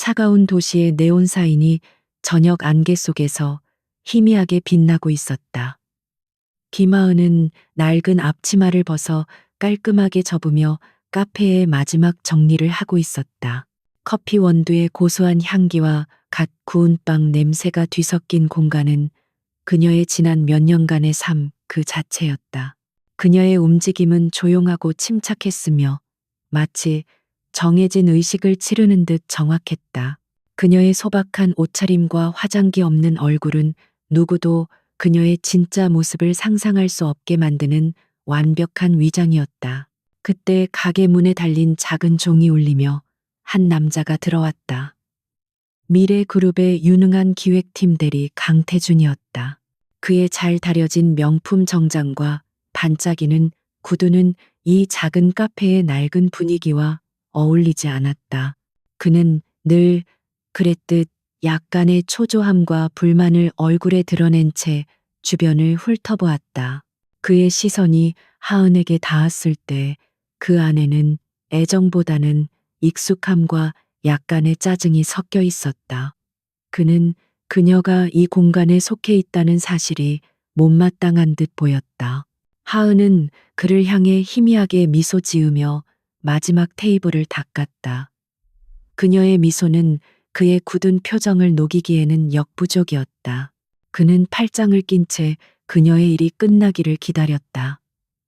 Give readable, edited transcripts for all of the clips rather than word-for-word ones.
차가운 도시의 네온 사인이 저녁 안개 속에서 희미하게 빛나고 있었다. 김하은은 낡은 앞치마를 벗어 깔끔하게 접으며 카페의 마지막 정리를 하고 있었다. 커피 원두의 고소한 향기와 갓 구운 빵 냄새가 뒤섞인 공간은 그녀의 지난 몇 년간의 삶 그 자체였다. 그녀의 움직임은 조용하고 침착했으며 마치 정해진 의식을 치르는 듯 정확했다. 그녀의 소박한 옷차림과 화장기 없는 얼굴은 누구도 그녀의 진짜 모습을 상상할 수 없게 만드는 완벽한 위장이었다. 그때 가게 문에 달린 작은 종이 울리며 한 남자가 들어왔다. 미래그룹의 유능한 기획팀 대리 강태준이었다. 그의 잘 다려진 명품 정장과 반짝이는 구두는 이 작은 카페의 낡은 분위기와 어울리지 않았다. 그는 늘 그랬듯 약간의 초조함과 불만을 얼굴에 드러낸 채 주변을 훑어보았다. 그의 시선이 하은에게 닿았을 때 그 안에는 애정보다는 익숙함과 약간의 짜증이 섞여 있었다. 그는 그녀가 이 공간에 속해 있다는 사실이 못마땅한 듯 보였다. 하은은 그를 향해 희미하게 미소 지으며 마지막 테이블을 닦았다. 그녀의 미소는 그의 굳은 표정을 녹이기에는 역부족이었다. 그는 팔짱을 낀 채 그녀의 일이 끝나기를 기다렸다.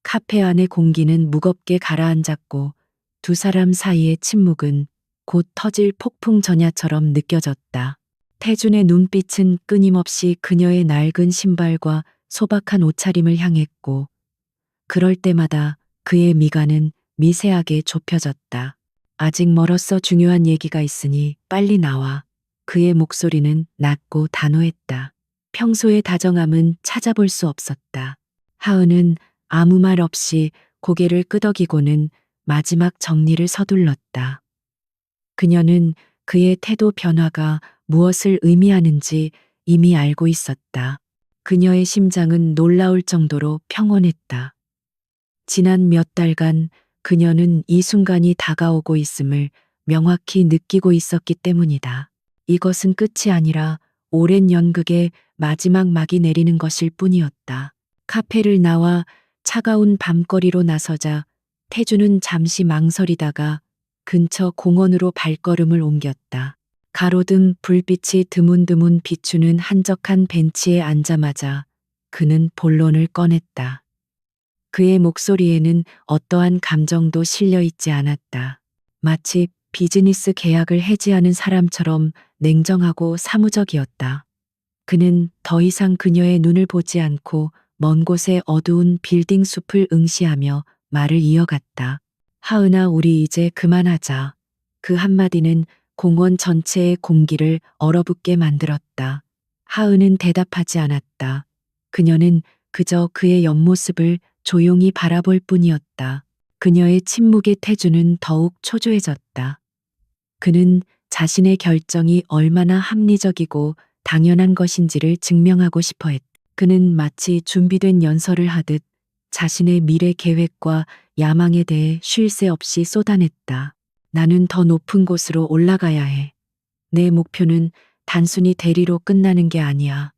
카페 안의 공기는 무겁게 가라앉았고 두 사람 사이의 침묵은 곧 터질 폭풍 전야처럼 느껴졌다. 태준의 눈빛은 끊임없이 그녀의 낡은 신발과 소박한 옷차림을 향했고 그럴 때마다 그의 미간은 미세하게 좁혀졌다. 아직 멀었어. 중요한 얘기가 있으니 빨리 나와. 그의 목소리는 낮고 단호했다. 평소의 다정함은 찾아볼 수 없었다. 하은은 아무 말 없이 고개를 끄덕이고는 마지막 정리를 서둘렀다. 그녀는 그의 태도 변화가 무엇을 의미하는지 이미 알고 있었다. 그녀의 심장은 놀라울 정도로 평온했다. 지난 몇 달간 그녀는 이 순간이 다가오고 있음을 명확히 느끼고 있었기 때문이다. 이것은 끝이 아니라 오랜 연극의 마지막 막이 내리는 것일 뿐이었다. 카페를 나와 차가운 밤거리로 나서자 태주는 잠시 망설이다가 근처 공원으로 발걸음을 옮겼다. 가로등 불빛이 드문드문 비추는 한적한 벤치에 앉자마자 그는 본론을 꺼냈다. 그의 목소리에는 어떠한 감정도 실려 있지 않았다. 마치 비즈니스 계약을 해지하는 사람처럼 냉정하고 사무적이었다. 그는 더 이상 그녀의 눈을 보지 않고 먼 곳의 어두운 빌딩 숲을 응시하며 말을 이어갔다. 하은아, 우리 이제 그만하자. 그 한마디는 공원 전체의 공기를 얼어붙게 만들었다. 하은은 대답하지 않았다. 그녀는 그저 그의 옆모습을 조용히 바라볼 뿐이었다. 그녀의 침묵에 태주는 더욱 초조해졌다. 그는 자신의 결정이 얼마나 합리적이고 당연한 것인지를 증명하고 싶어 했다. 그는 마치 준비된 연설을 하듯 자신의 미래 계획과 야망에 대해 쉴 새 없이 쏟아냈다. 나는 더 높은 곳으로 올라가야 해. 내 목표는 단순히 대리로 끝나는 게 아니야.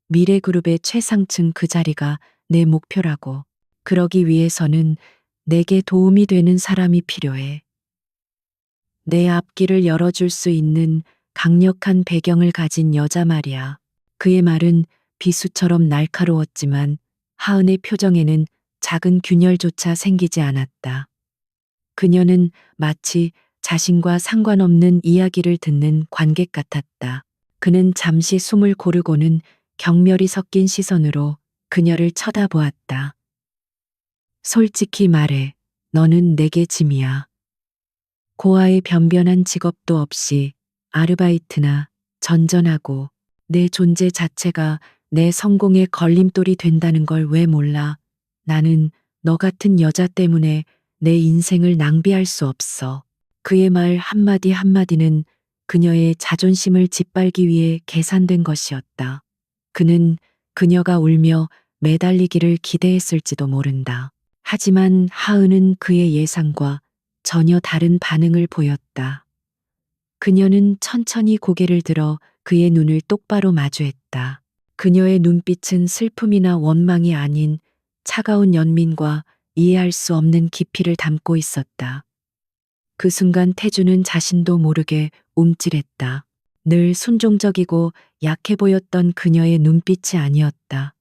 미래그룹의 최상층 그 자리가 내 목표라고. 그러기 위해서는 내게 도움이 되는 사람이 필요해. 내 앞길을 열어줄 수 있는 강력한 배경을 가진 여자 말이야. 그의 말은 비수처럼 날카로웠지만 하은의 표정에는 작은 균열조차 생기지 않았다. 그녀는 마치 자신과 상관없는 이야기를 듣는 관객 같았다. 그는 잠시 숨을 고르고는 경멸이 섞인 시선으로 그녀를 쳐다보았다. 솔직히 말해, 너는 내게 짐이야. 고아의 변변한 직업도 없이 아르바이트나 전전하고 내 존재 자체가 내 성공의 걸림돌이 된다는 걸 왜 몰라. 나는 너 같은 여자 때문에 내 인생을 낭비할 수 없어. 그의 말 한마디 한마디는 그녀의 자존심을 짓밟기 위해 계산된 것이었다. 그는 그녀가 울며 매달리기를 기대했을지도 모른다. 하지만 하은은 그의 예상과 전혀 다른 반응을 보였다. 그녀는 천천히 고개를 들어 그의 눈을 똑바로 마주했다. 그녀의 눈빛은 슬픔이나 원망이 아닌 차가운 연민과 이해할 수 없는 깊이를 담고 있었다. 그 순간 태주는 자신도 모르게 움찔했다. 늘 순종적이고 약해 보였던 그녀의 눈빛이 아니었다.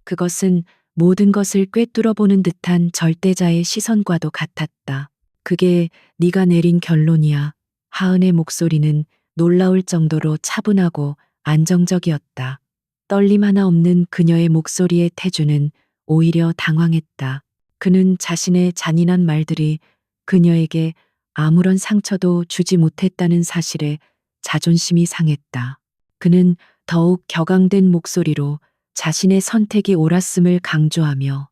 그것은 모든 것을 꿰뚫어 보는 듯한 절대자의 시선과도 같았다. 그게 네가 내린 결론이야. 하은의 목소리는 놀라울 정도로 차분하고 안정적이었다. 떨림 하나 없는 그녀의 목소리에 태주는 오히려 당황했다. 그는 자신의 잔인한 말들이 그녀에게 아무런 상처도 주지 못했다는 사실에 자존심이 상했다. 그는 더욱 격앙된 목소리로 자신의 선택이 옳았음을 강조하며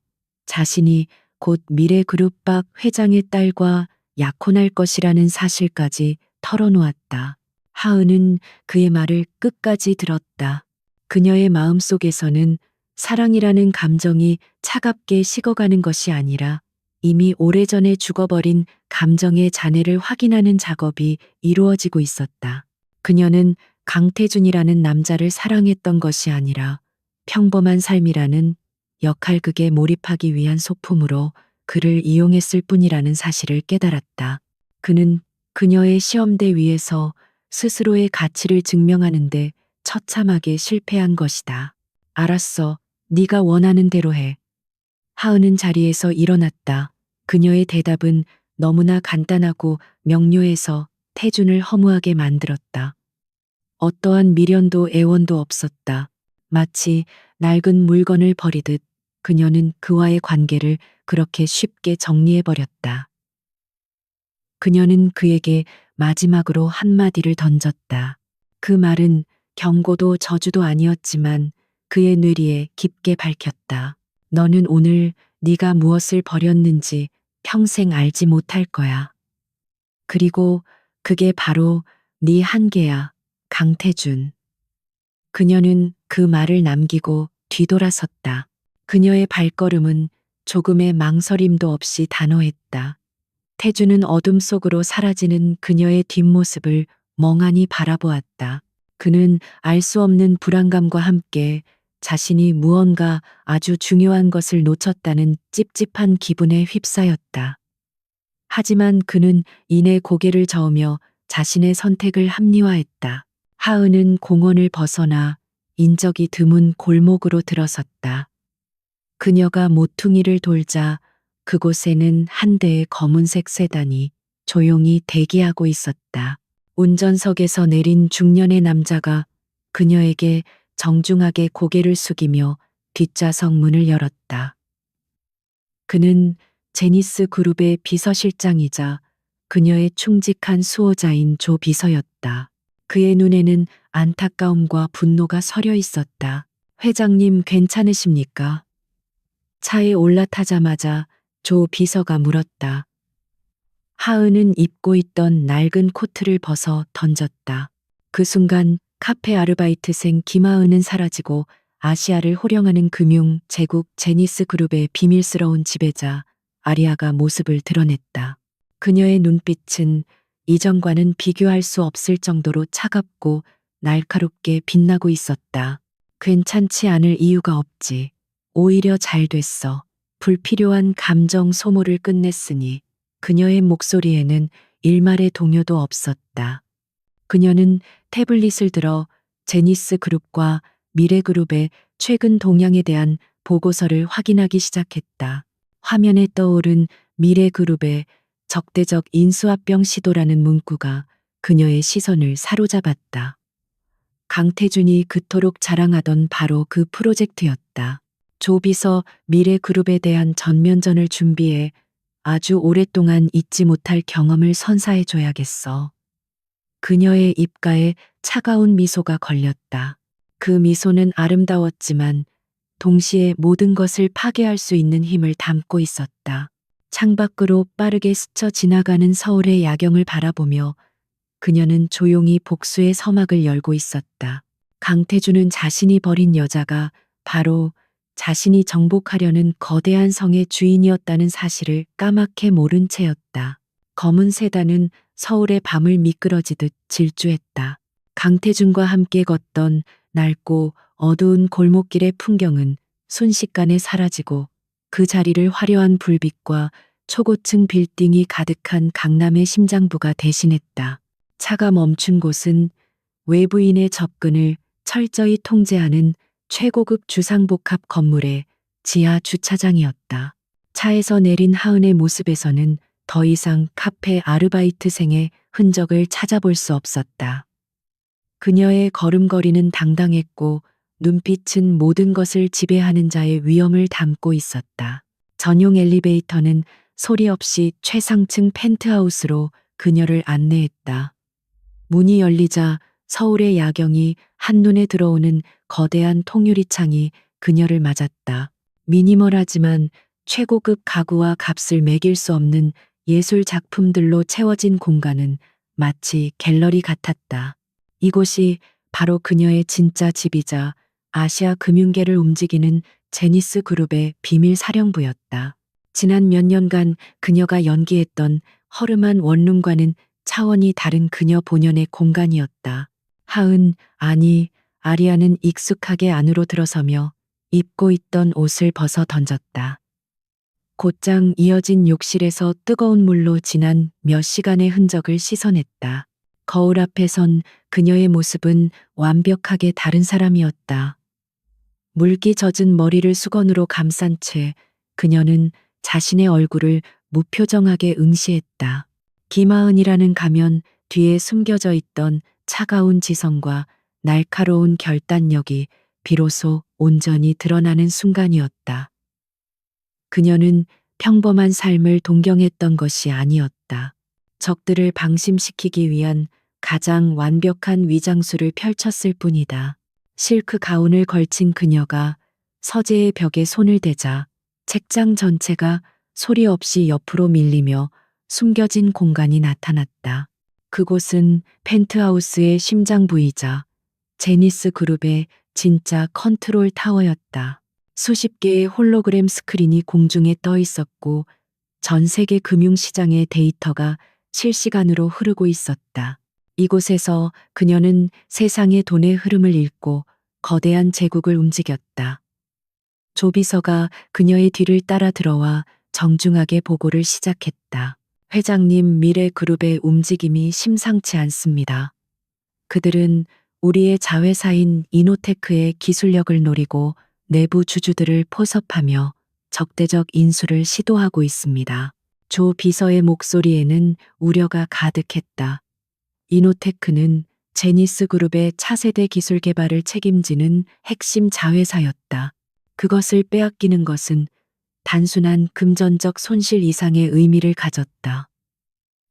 자신이 곧 미래그룹박 회장의 딸과 약혼할 것이라는 사실까지 털어놓았다. 하은은 그의 말을 끝까지 들었다. 그녀의 마음속에서는 사랑이라는 감정이 차갑게 식어가는 것이 아니라 이미 오래전에 죽어버린 감정의 잔해를 확인하는 작업이 이루어지고 있었다. 그녀는 강태준이라는 남자를 사랑했던 것이 아니라 평범한 삶이라는 역할극에 몰입하기 위한 소품으로 그를 이용했을 뿐이라는 사실을 깨달았다. 그는 그녀의 시험대 위에서 스스로의 가치를 증명하는데 처참하게 실패한 것이다. 알았어. 네가 원하는 대로 해. 하은은 자리에서 일어났다. 그녀의 대답은 너무나 간단하고 명료해서 태준을 허무하게 만들었다. 어떠한 미련도 애원도 없었다. 마치 낡은 물건을 버리듯 그녀는 그와의 관계를 그렇게 쉽게 정리해버렸다. 그녀는 그에게 마지막으로 한마디를 던졌다. 그 말은 경고도 저주도 아니었지만 그의 뇌리에 깊게 밝혔다. 너는 오늘 네가 무엇을 버렸는지 평생 알지 못할 거야. 그리고 그게 바로 네 한계야, 강태준. 그녀는 그 말을 남기고 뒤돌아섰다. 그녀의 발걸음은 조금의 망설임도 없이 단호했다. 태주는 어둠 속으로 사라지는 그녀의 뒷모습을 멍하니 바라보았다. 그는 알 수 없는 불안감과 함께 자신이 무언가 아주 중요한 것을 놓쳤다는 찝찝한 기분에 휩싸였다. 하지만 그는 이내 고개를 저으며 자신의 선택을 합리화했다. 하은은 공원을 벗어나 인적이 드문 골목으로 들어섰다. 그녀가 모퉁이를 돌자 그곳에는 한 대의 검은색 세단이 조용히 대기하고 있었다. 운전석에서 내린 중년의 남자가 그녀에게 정중하게 고개를 숙이며 뒷좌석 문을 열었다. 그는 제니스 그룹의 비서실장이자 그녀의 충직한 수호자인 조 비서였다. 그의 눈에는 안타까움과 분노가 서려 있었다. 회장님 괜찮으십니까? 차에 올라타자마자 조 비서가 물었다. 하은은 입고 있던 낡은 코트를 벗어 던졌다. 그 순간 카페 아르바이트생 김하은은 사라지고 아시아를 호령하는 금융 제국 제니스 그룹의 비밀스러운 지배자 아리아가 모습을 드러냈다. 그녀의 눈빛은 이전과는 비교할 수 없을 정도로 차갑고 날카롭게 빛나고 있었다. 괜찮지 않을 이유가 없지. 오히려 잘 됐어. 불필요한 감정 소모를 끝냈으니. 그녀의 목소리에는 일말의 동요도 없었다. 그녀는 태블릿을 들어 제니스 그룹과 미래그룹의 최근 동향에 대한 보고서를 확인하기 시작했다. 화면에 떠오른 미래그룹의 적대적 인수합병 시도라는 문구가 그녀의 시선을 사로잡았다. 강태준이 그토록 자랑하던 바로 그 프로젝트였다. 조비서 미래그룹에 대한 전면전을 준비해 아주 오랫동안 잊지 못할 경험을 선사해줘야겠어. 그녀의 입가에 차가운 미소가 걸렸다. 그 미소는 아름다웠지만 동시에 모든 것을 파괴할 수 있는 힘을 담고 있었다. 창밖으로 빠르게 스쳐 지나가는 서울의 야경을 바라보며 그녀는 조용히 복수의 서막을 열고 있었다. 강태준은 자신이 버린 여자가 바로 자신이 정복하려는 거대한 성의 주인이었다는 사실을 까맣게 모른 채였다. 검은 세단은 서울의 밤을 미끄러지듯 질주했다. 강태준과 함께 걷던 낡고 어두운 골목길의 풍경은 순식간에 사라지고 그 자리를 화려한 불빛과 초고층 빌딩이 가득한 강남의 심장부가 대신했다. 차가 멈춘 곳은 외부인의 접근을 철저히 통제하는 최고급 주상복합 건물의 지하 주차장이었다. 차에서 내린 하은의 모습에서는 더 이상 카페 아르바이트생의 흔적을 찾아볼 수 없었다. 그녀의 걸음걸이는 당당했고 눈빛은 모든 것을 지배하는 자의 위엄을 담고 있었다. 전용 엘리베이터는 소리 없이 최상층 펜트하우스로 그녀를 안내했다. 문이 열리자 서울의 야경이 한눈에 들어오는 거대한 통유리창이 그녀를 맞았다. 미니멀하지만 최고급 가구와 값을 매길 수 없는 예술 작품들로 채워진 공간은 마치 갤러리 같았다. 이곳이 바로 그녀의 진짜 집이자 아시아 금융계를 움직이는 제니스 그룹의 비밀 사령부였다. 지난 몇 년간 그녀가 연기했던 허름한 원룸과는 차원이 다른 그녀 본연의 공간이었다. 하은, 아니, 아리아는 익숙하게 안으로 들어서며 입고 있던 옷을 벗어 던졌다. 곧장 이어진 욕실에서 뜨거운 물로 지난 몇 시간의 흔적을 씻어냈다. 거울 앞에 선 그녀의 모습은 완벽하게 다른 사람이었다. 물기 젖은 머리를 수건으로 감싼 채 그녀는 자신의 얼굴을 무표정하게 응시했다. 김하은이라는 가면 뒤에 숨겨져 있던 차가운 지성과 날카로운 결단력이 비로소 온전히 드러나는 순간이었다. 그녀는 평범한 삶을 동경했던 것이 아니었다. 적들을 방심시키기 위한 가장 완벽한 위장술을 펼쳤을 뿐이다. 실크 가운을 걸친 그녀가 서재의 벽에 손을 대자 책장 전체가 소리 없이 옆으로 밀리며 숨겨진 공간이 나타났다. 그곳은 펜트하우스의 심장부이자 제니스 그룹의 진짜 컨트롤 타워였다. 수십 개의 홀로그램 스크린이 공중에 떠 있었고 전 세계 금융시장의 데이터가 실시간으로 흐르고 있었다. 이곳에서 그녀는 세상의 돈의 흐름을 읽고 거대한 제국을 움직였다. 조비서가 그녀의 뒤를 따라 들어와 정중하게 보고를 시작했다. 회장님, 미래그룹의 움직임이 심상치 않습니다. 그들은 우리의 자회사인 이노테크의 기술력을 노리고 내부 주주들을 포섭하며 적대적 인수를 시도하고 있습니다. 조 비서의 목소리에는 우려가 가득했다. 이노테크는 제니스 그룹의 차세대 기술 개발을 책임지는 핵심 자회사였다. 그것을 빼앗기는 것은 단순한 금전적 손실 이상의 의미를 가졌다.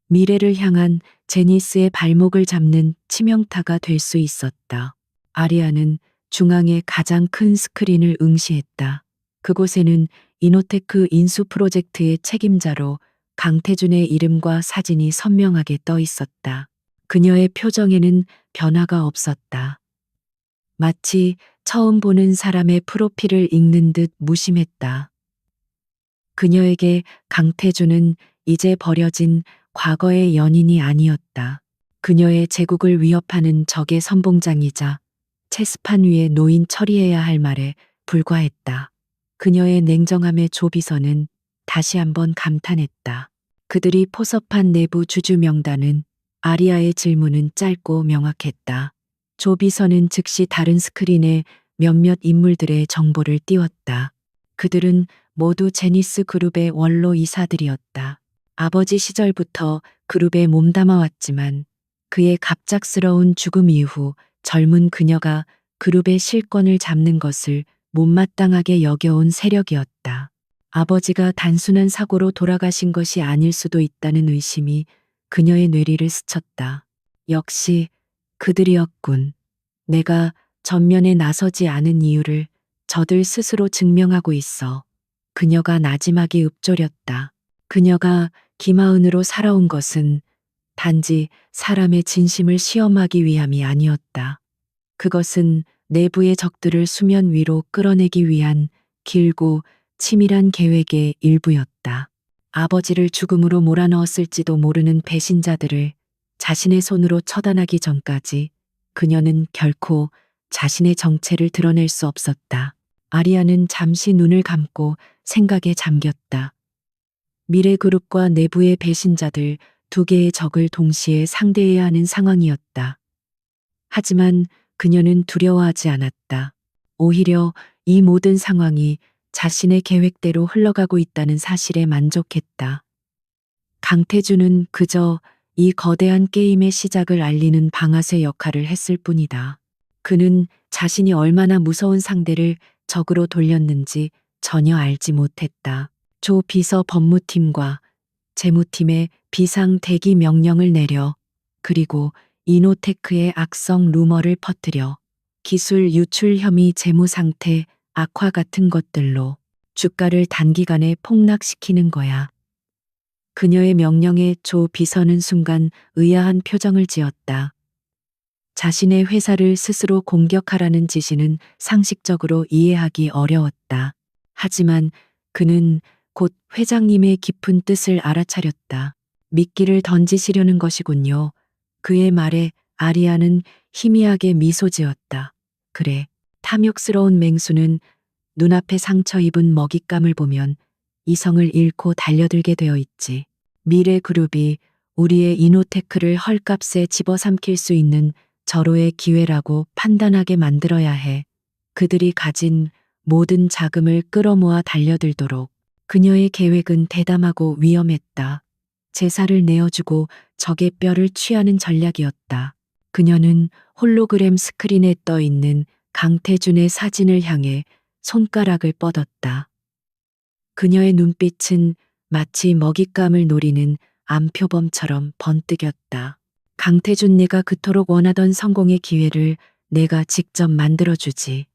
미래를 향한 제니스의 발목을 잡는 치명타가 될 수 있었다. 아리아는 중앙의 가장 큰 스크린을 응시했다. 그곳에는 이노테크 인수 프로젝트의 책임자로 강태준의 이름과 사진이 선명하게 떠 있었다. 그녀의 표정에는 변화가 없었다. 마치 처음 보는 사람의 프로필을 읽는 듯 무심했다. 그녀에게 강태준은 이제 버려진 과거의 연인이 아니었다. 그녀의 제국을 위협하는 적의 선봉장이자 체스판 위에 놓인 처리해야 할 말에 불과했다. 그녀의 냉정함에 조비서는 다시 한번 감탄했다. 그들이 포섭한 내부 주주 명단은 아리아의 질문은 짧고 명확했다. 조비서는 즉시 다른 스크린에 몇몇 인물들의 정보를 띄웠다. 그들은 모두 제니스 그룹의 원로 이사들이었다. 아버지 시절부터 그룹에 몸담아왔지만 그의 갑작스러운 죽음 이후 젊은 그녀가 그룹의 실권을 잡는 것을 못마땅하게 여겨온 세력이었다. 아버지가 단순한 사고로 돌아가신 것이 아닐 수도 있다는 의심이 그녀의 뇌리를 스쳤다. 역시 그들이었군. 내가 전면에 나서지 않은 이유를 저들 스스로 증명하고 있어. 그녀가 나지막이 읊조렸다. 그녀가 김하은으로 살아온 것은 단지 사람의 진심을 시험하기 위함이 아니었다. 그것은 내부의 적들을 수면 위로 끌어내기 위한 길고 치밀한 계획의 일부였다. 아버지를 죽음으로 몰아넣었을지도 모르는 배신자들을 자신의 손으로 처단하기 전까지 그녀는 결코 자신의 정체를 드러낼 수 없었다. 아리아는 잠시 눈을 감고 생각에 잠겼다. 미래그룹과 내부의 배신자들 두 개의 적을 동시에 상대해야 하는 상황이었다. 하지만 그녀는 두려워하지 않았다. 오히려 이 모든 상황이 자신의 계획대로 흘러가고 있다는 사실에 만족했다. 강태준은 그저 이 거대한 게임의 시작을 알리는 방아쇠 역할을 했을 뿐이다. 그는 자신이 얼마나 무서운 상대를 적으로 돌렸는지 전혀 알지 못했다. 조 비서 법무팀과 재무팀에 비상 대기 명령을 내려 그리고 이노테크의 악성 루머를 퍼뜨려 기술 유출 혐의 재무 상태 악화 같은 것들로 주가를 단기간에 폭락시키는 거야. 그녀의 명령에 조 비서는 순간 의아한 표정을 지었다. 자신의 회사를 스스로 공격하라는 지시는 상식적으로 이해하기 어려웠다. 하지만 그는 곧 회장님의 깊은 뜻을 알아차렸다. 미끼를 던지시려는 것이군요. 그의 말에 아리아는 희미하게 미소 지었다. 그래, 탐욕스러운 맹수는 눈앞에 상처 입은 먹잇감을 보면 이성을 잃고 달려들게 되어 있지. 미래그룹이 우리의 이노테크를 헐값에 집어삼킬 수 있는 절호의 기회라고 판단하게 만들어야 해. 그들이 가진 모든 자금을 끌어모아 달려들도록. 그녀의 계획은 대담하고 위험했다. 제사를 내어주고 적의 뼈를 취하는 전략이었다. 그녀는 홀로그램 스크린에 떠 있는 강태준의 사진을 향해 손가락을 뻗었다. 그녀의 눈빛은 마치 먹잇감을 노리는 암표범처럼 번뜩였다. 강태준, 네가 그토록 원하던 성공의 기회를 내가 직접 만들어주지.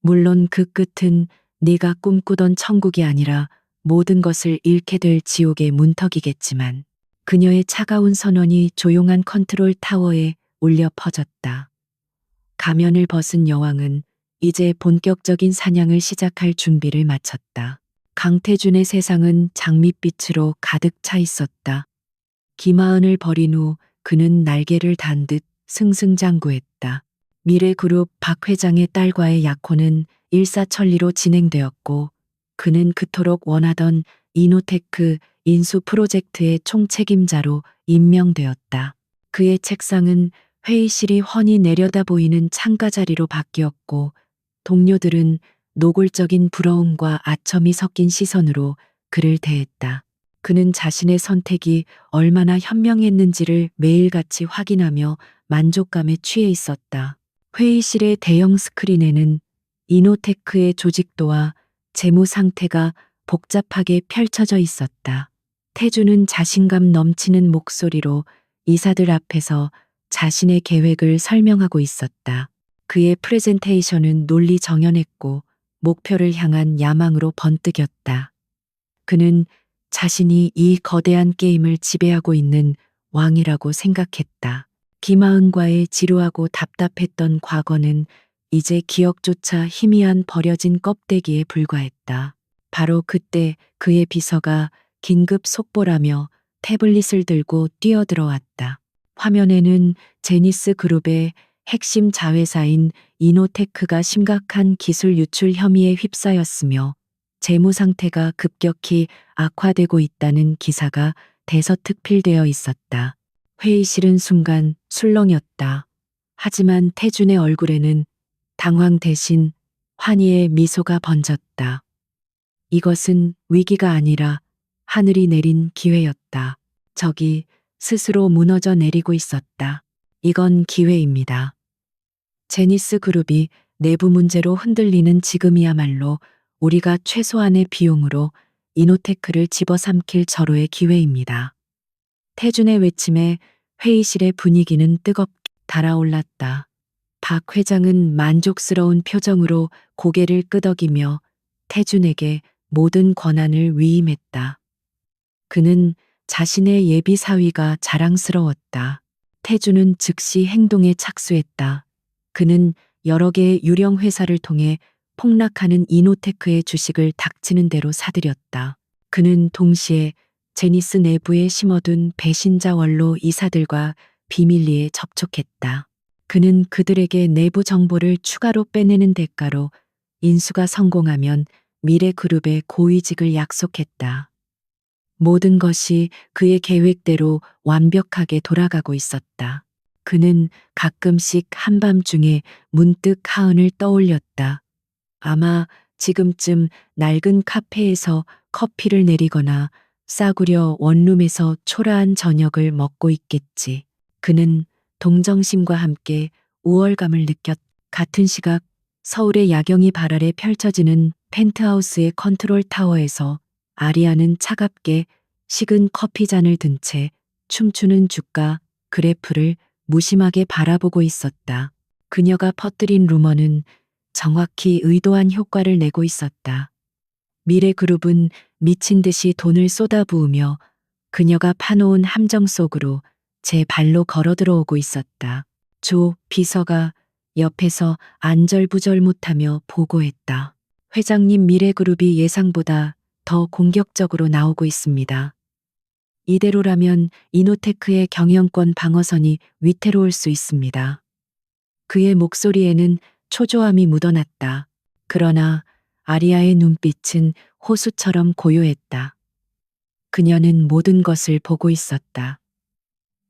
물론 그 끝은 네가 꿈꾸던 천국이 아니라 모든 것을 잃게 될 지옥의 문턱이겠지만. 그녀의 차가운 선언이 조용한 컨트롤 타워에 울려 퍼졌다. 가면을 벗은 여왕은 이제 본격적인 사냥을 시작할 준비를 마쳤다. 강태준의 세상은 장밋빛으로 가득 차 있었다. 기마흔을 버린 후 그는 날개를 단 듯 승승장구했다. 미래그룹 박 회장의 딸과의 약혼은 일사천리로 진행되었고 그는 그토록 원하던 이노테크 인수 프로젝트의 총책임자로 임명되었다. 그의 책상은 회의실이 훤히 내려다 보이는 창가 자리로 바뀌었고 동료들은 노골적인 부러움과 아첨이 섞인 시선으로 그를 대했다. 그는 자신의 선택이 얼마나 현명했는지를 매일같이 확인하며 만족감에 취해 있었다. 회의실의 대형 스크린에는 이노테크의 조직도와 재무 상태가 복잡하게 펼쳐져 있었다. 태주는 자신감 넘치는 목소리로 이사들 앞에서 자신의 계획을 설명하고 있었다. 그의 프레젠테이션은 논리 정연했고 목표를 향한 야망으로 번뜩였다. 그는 자신이 이 거대한 게임을 지배하고 있는 왕이라고 생각했다. 기마은과의 지루하고 답답했던 과거는 이제 기억조차 희미한 버려진 껍데기에 불과했다. 바로 그때 그의 비서가 긴급 속보라며 태블릿을 들고 뛰어들어왔다. 화면에는 제니스 그룹의 핵심 자회사인 이노테크가 심각한 기술 유출 혐의에 휩싸였으며 재무 상태가 급격히 악화되고 있다는 기사가 대서특필되어 있었다. 회의실은 순간 술렁였다. 하지만 태준의 얼굴에는 당황 대신 환희의 미소가 번졌다. 이것은 위기가 아니라 하늘이 내린 기회였다. 적이 스스로 무너져 내리고 있었다. 이건 기회입니다. 제니스 그룹이 내부 문제로 흔들리는 지금이야말로 우리가 최소한의 비용으로 이노테크를 집어삼킬 절호의 기회입니다. 태준의 외침에 회의실의 분위기는 뜨겁게 달아올랐다. 박 회장은 만족스러운 표정으로 고개를 끄덕이며 태준에게 모든 권한을 위임했다. 그는 자신의 예비 사위가 자랑스러웠다. 태준은 즉시 행동에 착수했다. 그는 여러 개의 유령 회사를 통해 폭락하는 이노테크의 주식을 닥치는 대로 사들였다. 그는 동시에 제니스 내부에 심어둔 배신자 원로 이사들과 비밀리에 접촉했다. 그는 그들에게 내부 정보를 추가로 빼내는 대가로 인수가 성공하면 미래그룹의 고위직을 약속했다. 모든 것이 그의 계획대로 완벽하게 돌아가고 있었다. 그는 가끔씩 한밤중에 문득 하은을 떠올렸다. 아마 지금쯤 낡은 카페에서 커피를 내리거나 싸구려 원룸에서 초라한 저녁을 먹고 있겠지. 그는 동정심과 함께 우월감을 느꼈. 같은 시각 서울의 야경이 발 아래 펼쳐지는 펜트하우스의 컨트롤 타워에서 아리아는 차갑게 식은 커피잔을 든 채 춤추는 주가 그래프를 무심하게 바라보고 있었다. 그녀가 퍼뜨린 루머는 정확히 의도한 효과를 내고 있었다. 미래그룹은 미친 듯이 돈을 쏟아부으며 그녀가 파놓은 함정 속으로 제 발로 걸어 들어오고 있었다. 조 비서가 옆에서 안절부절 못하며 보고했다. 회장님, 미래그룹이 예상보다 더 공격적으로 나오고 있습니다. 이대로라면 이노테크의 경영권 방어선이 위태로울 수 있습니다. 그의 목소리에는 초조함이 묻어났다. 그러나 아리아의 눈빛은 호수처럼 고요했다. 그녀는 모든 것을 보고 있었다.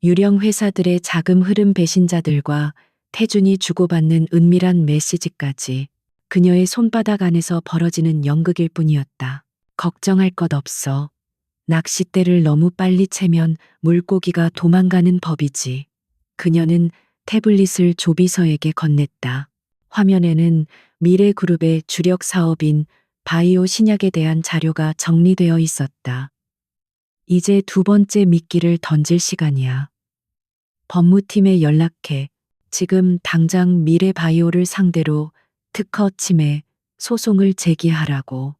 유령 회사들의 자금 흐름, 배신자들과 태준이 주고받는 은밀한 메시지까지 그녀의 손바닥 안에서 벌어지는 연극일 뿐이었다. 걱정할 것 없어. 낚싯대를 너무 빨리 채면 물고기가 도망가는 법이지. 그녀는 태블릿을 조비서에게 건넸다. 화면에는 미래그룹의 주력 사업인 바이오 신약에 대한 자료가 정리되어 있었다. 이제 두 번째 미끼를 던질 시간이야. 법무팀에 연락해. 지금 당장 미래바이오를 상대로 특허 침해 소송을 제기하라고.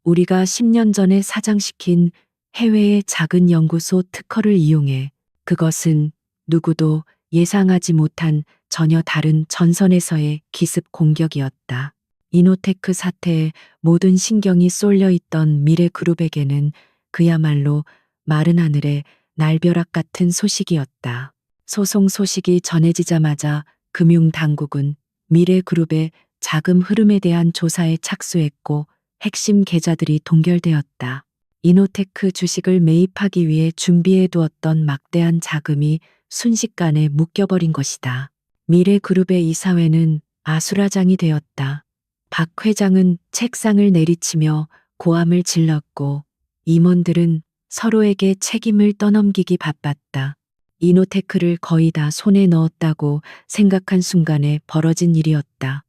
우리가 10년 전에 사장시킨 해외의 작은 연구소 특허를 이용해 그것은 누구도 예상하지 못한 전혀 다른 전선에서의 기습 공격이었다. 이노테크 사태에 모든 신경이 쏠려 있던 미래그룹에게는 그야말로 마른 하늘의 날벼락 같은 소식이었다. 소송 소식이 전해지자마자 금융당국은 미래그룹의 자금 흐름에 대한 조사에 착수했고 핵심 계좌들이 동결되었다. 이노테크 주식을 매입하기 위해 준비해 두었던 막대한 자금이 순식간에 묶여버린 것이다. 미래그룹의 이사회는 아수라장이 되었다. 박 회장은 책상을 내리치며 고함을 질렀고 임원들은 서로에게 책임을 떠넘기기 바빴다. 이노테크를 거의 다 손에 넣었다고 생각한 순간에 벌어진 일이었다.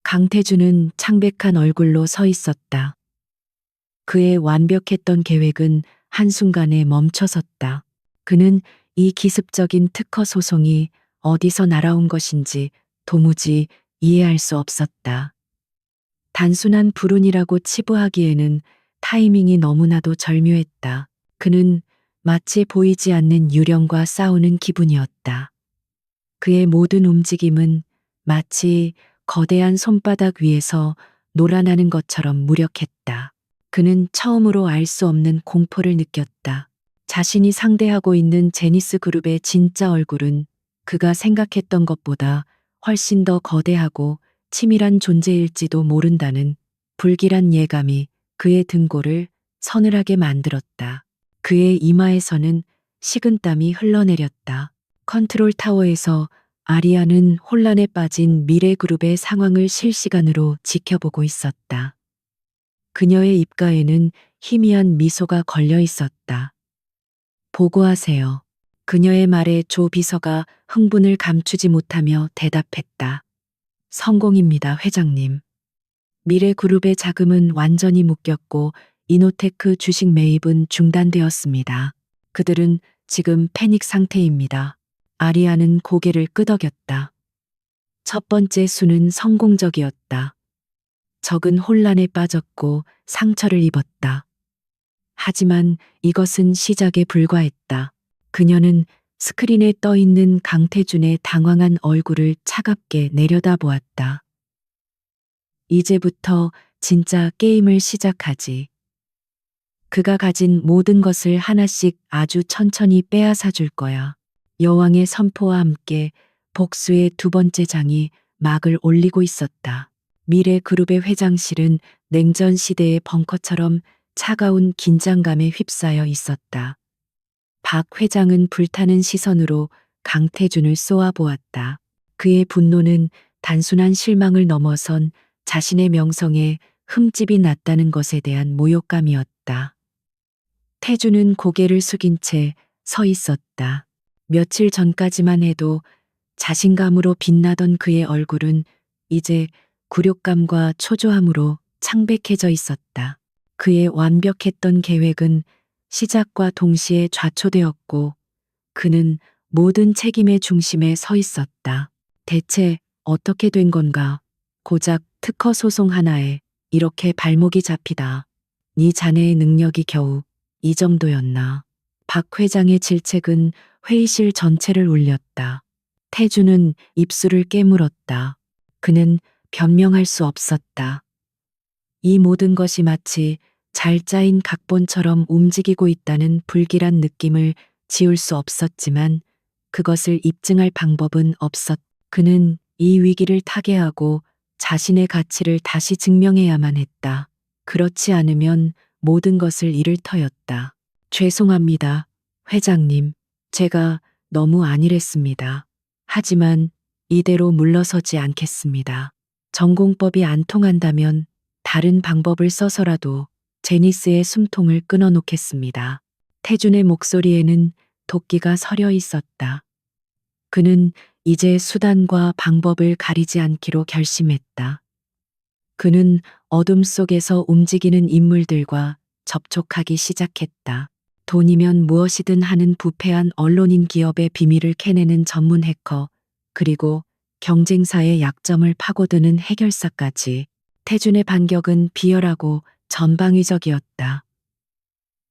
강태준은 창백한 얼굴로 서 있었다. 그의 완벽했던 계획은 한순간에 멈춰섰다. 그는 이 기습적인 특허 소송이 어디서 날아온 것인지 도무지 이해할 수 없었다. 단순한 불운이라고 치부하기에는 타이밍이 너무나도 절묘했다. 그는 마치 보이지 않는 유령과 싸우는 기분이었다. 그의 모든 움직임은 마치 거대한 손바닥 위에서 놀아나는 것처럼 무력했다. 그는 처음으로 알 수 없는 공포를 느꼈다. 자신이 상대하고 있는 제니스 그룹의 진짜 얼굴은 그가 생각했던 것보다 훨씬 더 거대하고 치밀한 존재일지도 모른다는 불길한 예감이 그의 등골을 서늘하게 만들었다. 그의 이마에서는 식은땀이 흘러내렸다. 컨트롤 타워에서 아리아는 혼란에 빠진 미래그룹의 상황을 실시간으로 지켜보고 있었다. 그녀의 입가에는 희미한 미소가 걸려 있었다. 보고하세요. 그녀의 말에 조 비서가 흥분을 감추지 못하며 대답했다. 성공입니다, 회장님. 미래그룹의 자금은 완전히 묶였고 이노테크 주식 매입은 중단되었습니다. 그들은 지금 패닉 상태입니다. 아리아는 고개를 끄덕였다. 첫 번째 수는 성공적이었다. 적은 혼란에 빠졌고 상처를 입었다. 하지만 이것은 시작에 불과했다. 그녀는 스크린에 떠 있는 강태준의 당황한 얼굴을 차갑게 내려다보았다. 이제부터 진짜 게임을 시작하지. 그가 가진 모든 것을 하나씩 아주 천천히 빼앗아 줄 거야. 여왕의 선포와 함께 복수의 두 번째 장이 막을 올리고 있었다. 미래 그룹의 회장실은 냉전 시대의 벙커처럼 차가운 긴장감에 휩싸여 있었다. 박 회장은 불타는 시선으로 강태준을 쏘아보았다. 그의 분노는 단순한 실망을 넘어선 자신의 명성에 흠집이 났다는 것에 대한 모욕감이었다. 태준은 고개를 숙인 채 서 있었다. 며칠 전까지만 해도 자신감으로 빛나던 그의 얼굴은 이제 굴욕감과 초조함으로 창백해져 있었다. 그의 완벽했던 계획은 시작과 동시에 좌초되었고 그는 모든 책임의 중심에 서 있었다. 대체 어떻게 된 건가? 고작 특허 소송 하나에 이렇게 발목이 잡히다. 네 자네의 능력이 겨우 이 정도였나? 박 회장의 질책은 회의실 전체를 울렸다. 태주는 입술을 깨물었다. 그는 변명할 수 없었다. 이 모든 것이 마치 잘 짜인 각본처럼 움직이고 있다는 불길한 느낌을 지울 수 없었지만 그것을 입증할 방법은 없었. 그는 이 위기를 타개하고 자신의 가치를 다시 증명해야만 했다. 그렇지 않으면 모든 것을 잃을 터였다. 죄송합니다, 회장님. 제가 너무 안일했습니다. 하지만 이대로 물러서지 않겠습니다. 전공법이 안 통한다면 다른 방법을 써서라도 제니스의 숨통을 끊어놓겠습니다. 태준의 목소리에는 도끼가 서려 있었다. 그는 이제 수단과 방법을 가리지 않기로 결심했다. 그는 어둠 속에서 움직이는 인물들과 접촉하기 시작했다. 돈이면 무엇이든 하는 부패한 언론인 기업의 비밀을 캐내는 전문 해커, 그리고 경쟁사의 약점을 파고드는 해결사까지. 태준의 반격은 비열하고 전방위적이었다.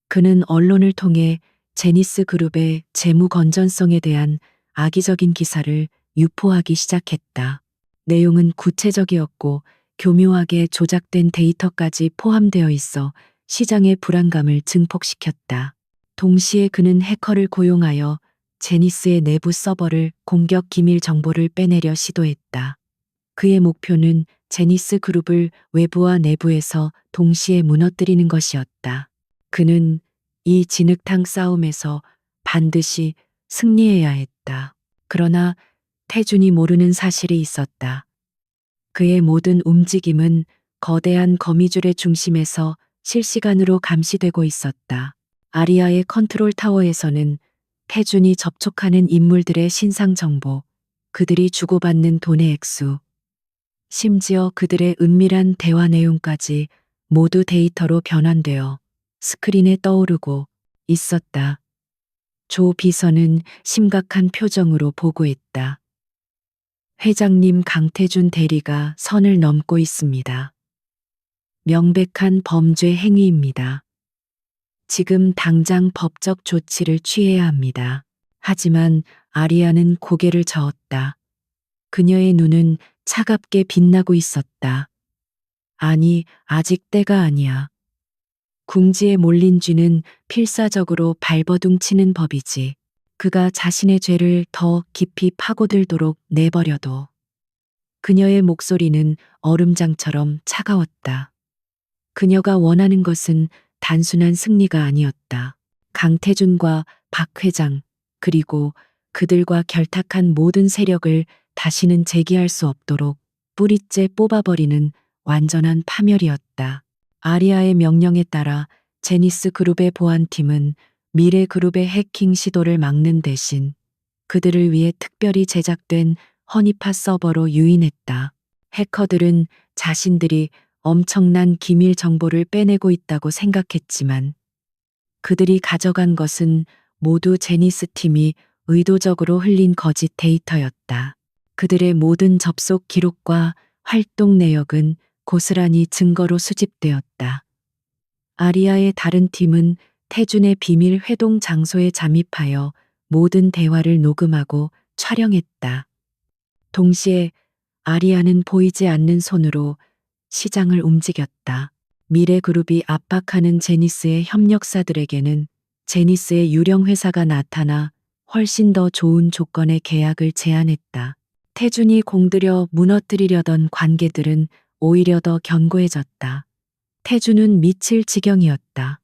그는 언론을 통해 제니스 그룹의 재무 건전성에 대한 악의적인 기사를 유포하기 시작했다. 내용은 구체적이었고 교묘하게 조작된 데이터까지 포함되어 있어 시장의 불안감을 증폭시켰다. 동시에 그는 해커를 고용하여 제니스의 내부 서버를 공격 기밀 정보를 빼내려 시도했다. 그의 목표는 제니스 그룹을 외부와 내부에서 동시에 무너뜨리는 것이었다. 그는 이 진흙탕 싸움에서 반드시 승리해야 했다. 그러나 태준이 모르는 사실이 있었다. 그의 모든 움직임은 거대한 거미줄의 중심에서 실시간으로 감시되고 있었다. 아리아의 컨트롤 타워에서는 태준이 접촉하는 인물들의 신상 정보, 그들이 주고받는 돈의 액수, 심지어 그들의 은밀한 대화 내용까지 모두 데이터로 변환되어 스크린에 떠오르고 있었다. 조 비서는 심각한 표정으로 보고했다. 회장님, 강태준 대리가 선을 넘고 있습니다. 명백한 범죄 행위입니다. 지금 당장 법적 조치를 취해야 합니다. 하지만 아리아는 고개를 저었다. 그녀의 눈은 차갑게 빛나고 있었다. 아니, 아직 때가 아니야. 궁지에 몰린 쥐는 필사적으로 발버둥 치는 법이지. 그가 자신의 죄를 더 깊이 파고들도록 내버려둬. 그녀의 목소리는 얼음장처럼 차가웠다. 그녀가 원하는 것은 단순한 승리가 아니었다. 강태준과 박 회장, 그리고 그들과 결탁한 모든 세력을 다시는 재기할 수 없도록 뿌리째 뽑아버리는 완전한 파멸이었다. 아리아의 명령에 따라 제니스 그룹의 보안팀은 미래 그룹의 해킹 시도를 막는 대신 그들을 위해 특별히 제작된 허니팟 서버로 유인했다. 해커들은 자신들이 엄청난 기밀 정보를 빼내고 있다고 생각했지만 그들이 가져간 것은 모두 제니스 팀이 의도적으로 흘린 거짓 데이터였다. 그들의 모든 접속 기록과 활동 내역은 고스란히 증거로 수집되었다. 아리아의 다른 팀은 태준의 비밀 회동 장소에 잠입하여 모든 대화를 녹음하고 촬영했다. 동시에 아리아는 보이지 않는 손으로 시장을 움직였다. 미래그룹이 압박하는 제니스의 협력사들에게는 제니스의 유령 회사가 나타나 훨씬 더 좋은 조건의 계약을 제안했다. 태준이 공들여 무너뜨리려던 관계들은 오히려 더 견고해졌다. 태준은 미칠 지경이었다.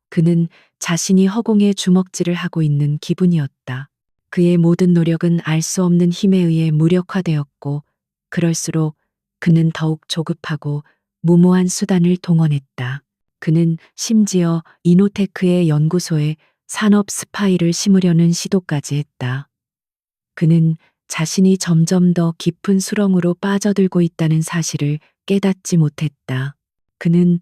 그는 자신이 허공에 주먹질을 하고 있는 기분이었다. 그의 모든 노력은 알 수 없는 힘에 의해 무력화되었고, 그럴수록 그는 더욱 조급하고 무모한 수단을 동원했다. 그는 심지어 이노테크의 연구소에 산업 스파이를 심으려는 시도까지 했다. 그는 자신이 점점 더 깊은 수렁으로 빠져들고 있다는 사실을 깨닫지 못했다. 그는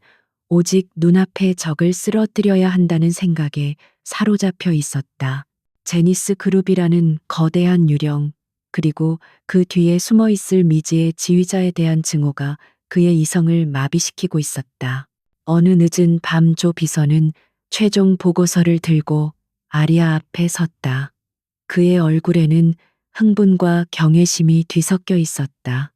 오직 눈앞의 적을 쓰러뜨려야 한다는 생각에 사로잡혀 있었다. 제니스 그룹이라는 거대한 유령, 그리고 그 뒤에 숨어 있을 미지의 지휘자에 대한 증오가 그의 이성을 마비시키고 있었다. 어느 늦은 밤 조 비서는 최종 보고서를 들고 아리아 앞에 섰다. 그의 얼굴에는 흥분과 경외심이 뒤섞여 있었다.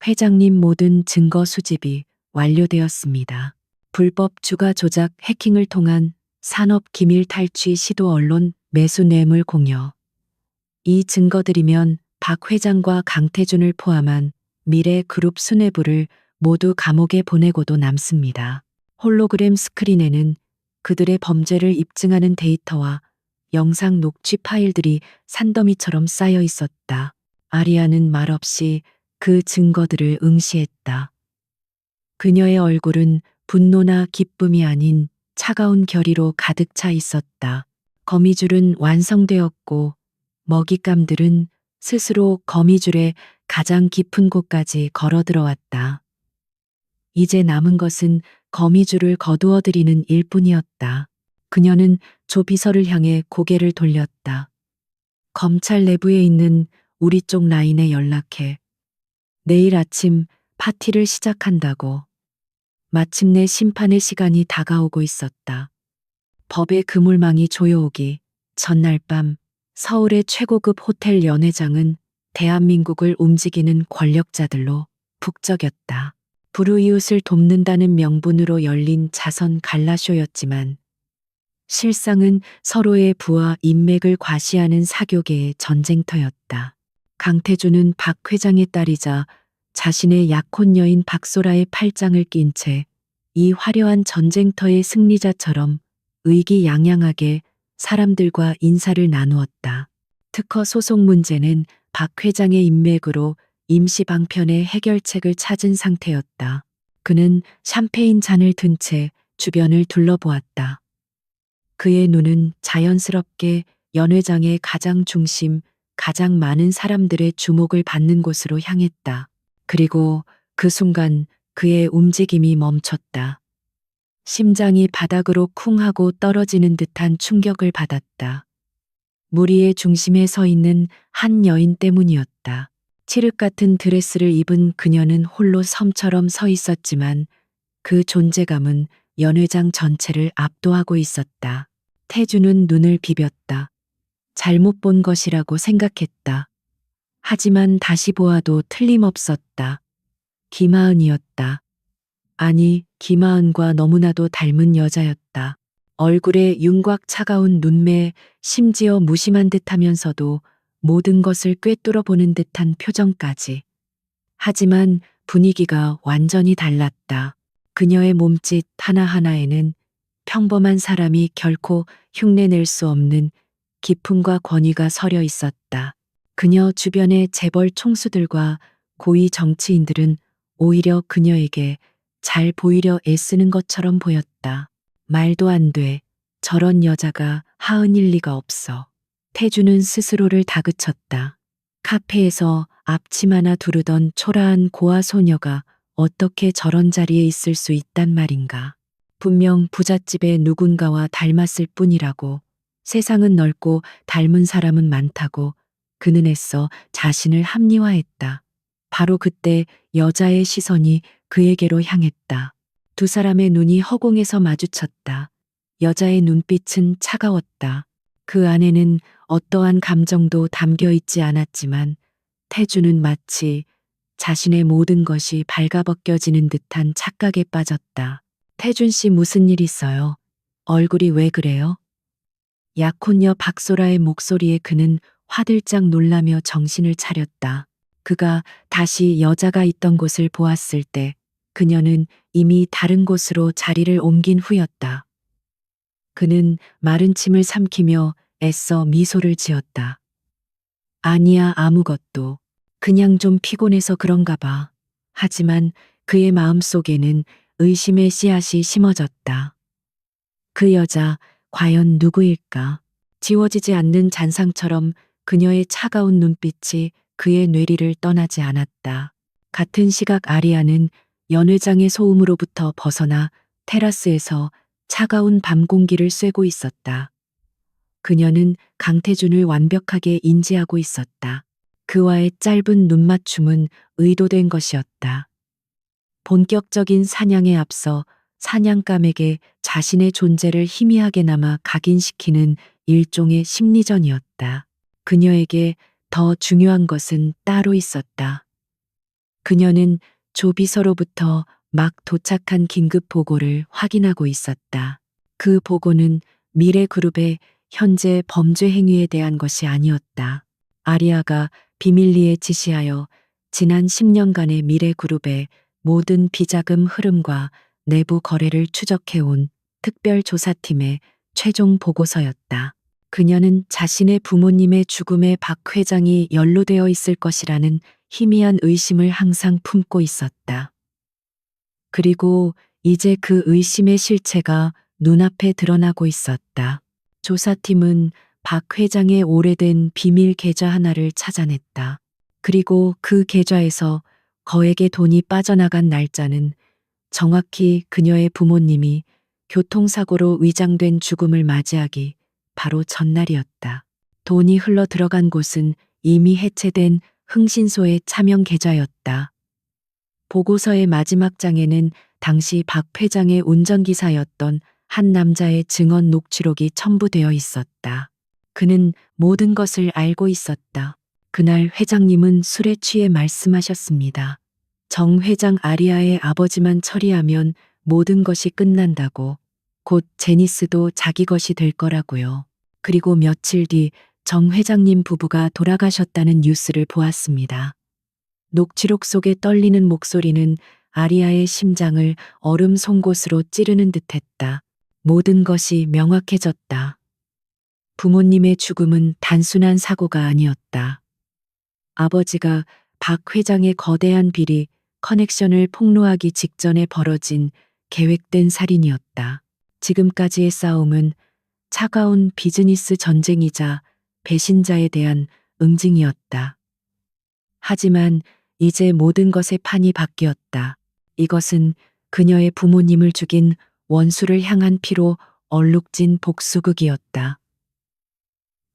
회장님, 모든 증거 수집이 완료되었습니다. 불법 주가 조작, 해킹을 통한 산업 기밀 탈취 시도, 언론 매수, 뇌물 공여. 이 증거들이면 박 회장과 강태준을 포함한 미래 그룹 수뇌부를 모두 감옥에 보내고도 남습니다. 홀로그램 스크린에는 그들의 범죄를 입증하는 데이터와 영상 녹취 파일들이 산더미처럼 쌓여 있었다. 아리아는 말없이 그 증거들을 응시했다. 그녀의 얼굴은 분노나 기쁨이 아닌 차가운 결의로 가득 차 있었다. 거미줄은 완성되었고, 먹잇감들은 스스로 거미줄의 가장 깊은 곳까지 걸어 들어왔다. 이제 남은 것은 거미줄을 거두어들이는 일뿐이었다. 그녀는 조 비서를 향해 고개를 돌렸다. 검찰 내부에 있는 우리 쪽 라인에 연락해. 내일 아침 파티를 시작한다고. 마침내 심판의 시간이 다가오고 있었다. 법의 그물망이 조여오기 전날 밤, 서울의 최고급 호텔 연회장은 대한민국을 움직이는 권력자들로 북적였다. 불우이웃을 돕는다는 명분으로 열린 자선 갈라쇼였지만, 실상은 서로의 부와 인맥을 과시하는 사교계의 전쟁터였다. 강태준은 박 회장의 딸이자 자신의 약혼녀인 박소라의 팔짱을 낀 채 이 화려한 전쟁터의 승리자처럼 의기양양하게 사람들과 인사를 나누었다. 특허 소송 문제는 박 회장의 인맥으로 임시 방편의 해결책을 찾은 상태였다. 그는 샴페인 잔을 든 채 주변을 둘러보았다. 그의 눈은 자연스럽게 연회장의 가장 중심, 가장 많은 사람들의 주목을 받는 곳으로 향했다. 그리고 그 순간 그의 움직임이 멈췄다. 심장이 바닥으로 쿵 하고 떨어지는 듯한 충격을 받았다. 무리의 중심에 서 있는 한 여인 때문이었다. 칠흑 같은 드레스를 입은 그녀는 홀로 섬처럼 서 있었지만, 그 존재감은 연회장 전체를 압도하고 있었다. 태준은 눈을 비볐다. 잘못 본 것이라고 생각했다. 하지만 다시 보아도 틀림없었다. 김하은이었다. 아니, 김하은과 너무나도 닮은 여자였다. 얼굴에 윤곽 차가운 눈매, 심지어 무심한 듯하면서도 모든 것을 꿰뚫어 보는 듯한 표정까지. 하지만 분위기가 완전히 달랐다. 그녀의 몸짓 하나하나에는 평범한 사람이 결코 흉내낼 수 없는 기품과 권위가 서려 있었다. 그녀 주변의 재벌 총수들과 고위 정치인들은 오히려 그녀에게 잘 보이려 애쓰는 것처럼 보였다. 말도 안 돼. 저런 여자가 하은일 리가 없어. 태주는 스스로를 다그쳤다. 카페에서 앞치마나 두르던 초라한 고아 소녀가 어떻게 저런 자리에 있을 수 있단 말인가. 분명 부잣집의 누군가와 닮았을 뿐이라고. 세상은 넓고 닮은 사람은 많다고 그는 애써 자신을 합리화했다. 바로 그때 여자의 시선이 그에게로 향했다. 두 사람의 눈이 허공에서 마주쳤다. 여자의 눈빛은 차가웠다. 그 안에는 어떠한 감정도 담겨 있지 않았지만, 태주는 마치 자신의 모든 것이 발가벗겨지는 듯한 착각에 빠졌다. 태준 씨 무슨 일 있어요? 얼굴이 왜 그래요? 약혼녀 박소라의 목소리에 그는 화들짝 놀라며 정신을 차렸다. 그가 다시 여자가 있던 곳을 보았을 때 그녀는 이미 다른 곳으로 자리를 옮긴 후였다. 그는 마른 침을 삼키며 애써 미소를 지었다. 아니야, 아무것도. 그냥 좀 피곤해서 그런가 봐. 하지만 그의 마음속에는 의심의 씨앗이 심어졌다. 그 여자, 과연 누구일까? 지워지지 않는 잔상처럼 그녀의 차가운 눈빛이 그의 뇌리를 떠나지 않았다. 같은 시각 아리아는 연회장의 소음으로부터 벗어나 테라스에서 차가운 밤 공기를 쐬고 있었다. 그녀는 강태준을 완벽하게 인지하고 있었다. 그와의 짧은 눈맞춤은 의도된 것이었다. 본격적인 사냥에 앞서 사냥감에게 자신의 존재를 희미하게나마 각인시키는 일종의 심리전이었다. 그녀에게 더 중요한 것은 따로 있었다. 그녀는 조비서로부터 막 도착한 긴급 보고를 확인하고 있었다. 그 보고는 미래 그룹의 현재 범죄 행위에 대한 것이 아니었다. 아리아가 비밀리에 지시하여 지난 10년간의 미래 그룹의 모든 비자금 흐름과 내부 거래를 추적해온 특별조사팀의 최종 보고서였다. 그녀는 자신의 부모님의 죽음에 박 회장이 연루되어 있을 것이라는 희미한 의심을 항상 품고 있었다. 그리고 이제 그 의심의 실체가 눈앞에 드러나고 있었다. 조사팀은 박 회장의 오래된 비밀 계좌 하나를 찾아냈다. 그리고 그 계좌에서 거액의 돈이 빠져나간 날짜는 정확히 그녀의 부모님이 교통사고로 위장된 죽음을 맞이하기 바로 전날이었다. 돈이 흘러 들어간 곳은 이미 해체된 흥신소의 차명 계좌였다. 보고서의 마지막 장에는 당시 박 회장의 운전기사였던 한 남자의 증언 녹취록이 첨부되어 있었다. 그는 모든 것을 알고 있었다. 그날 회장님은 술에 취해 말씀하셨습니다. 정 회장 아리아의 아버지만 처리하면 모든 것이 끝난다고. 곧 제니스도 자기 것이 될 거라고요. 그리고 며칠 뒤 정 회장님 부부가 돌아가셨다는 뉴스를 보았습니다. 녹취록 속에 떨리는 목소리는 아리아의 심장을 얼음 송곳으로 찌르는 듯했다. 모든 것이 명확해졌다. 부모님의 죽음은 단순한 사고가 아니었다. 아버지가 박 회장의 거대한 비리 커넥션을 폭로하기 직전에 벌어진 계획된 살인이었다. 지금까지의 싸움은 차가운 비즈니스 전쟁이자 배신자에 대한 응징이었다. 하지만 이제 모든 것의 판이 바뀌었다. 이것은 그녀의 부모님을 죽인 원수를 향한 피로 얼룩진 복수극이었다.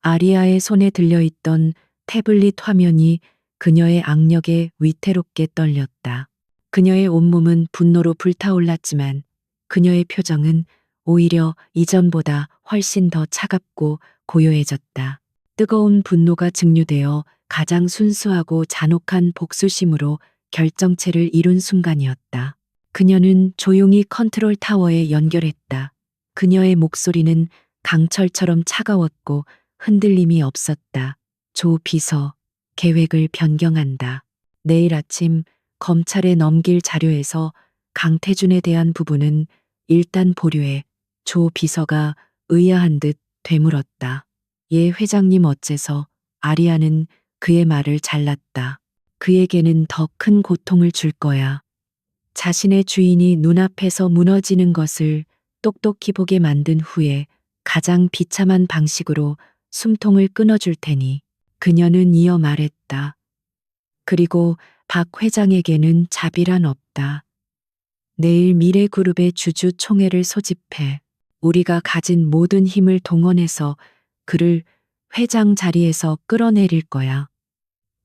아리아의 손에 들려있던 태블릿 화면이 그녀의 악력에 위태롭게 떨렸다. 그녀의 온몸은 분노로 불타올랐지만 그녀의 표정은 오히려 이전보다 훨씬 더 차갑고 고요해졌다. 뜨거운 분노가 증류되어 가장 순수하고 잔혹한 복수심으로 결정체를 이룬 순간이었다. 그녀는 조용히 컨트롤 타워에 연결했다. 그녀의 목소리는 강철처럼 차가웠고 흔들림이 없었다. 조 비서, 계획을 변경한다. 내일 아침 검찰에 넘길 자료에서 강태준에 대한 부분은 일단 보류해. 조 비서가 의아한 듯 되물었다. 예, 회장님 어째서? 아리아는 그의 말을 잘랐다. 그에게는 더 큰 고통을 줄 거야. 자신의 주인이 눈앞에서 무너지는 것을 똑똑히 보게 만든 후에 가장 비참한 방식으로 숨통을 끊어줄 테니. 그녀는 이어 말했다. 그리고 박 회장에게는 자비란 없다. 내일 미래그룹의 주주총회를 소집해 우리가 가진 모든 힘을 동원해서 그를 회장 자리에서 끌어내릴 거야.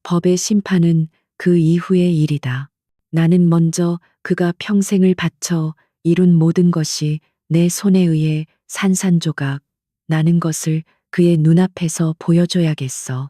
법의 심판은 그 이후의 일이다. 나는 먼저 그가 평생을 바쳐 이룬 모든 것이 내 손에 의해 산산조각 나는 것을 그의 눈앞에서 보여줘야겠어.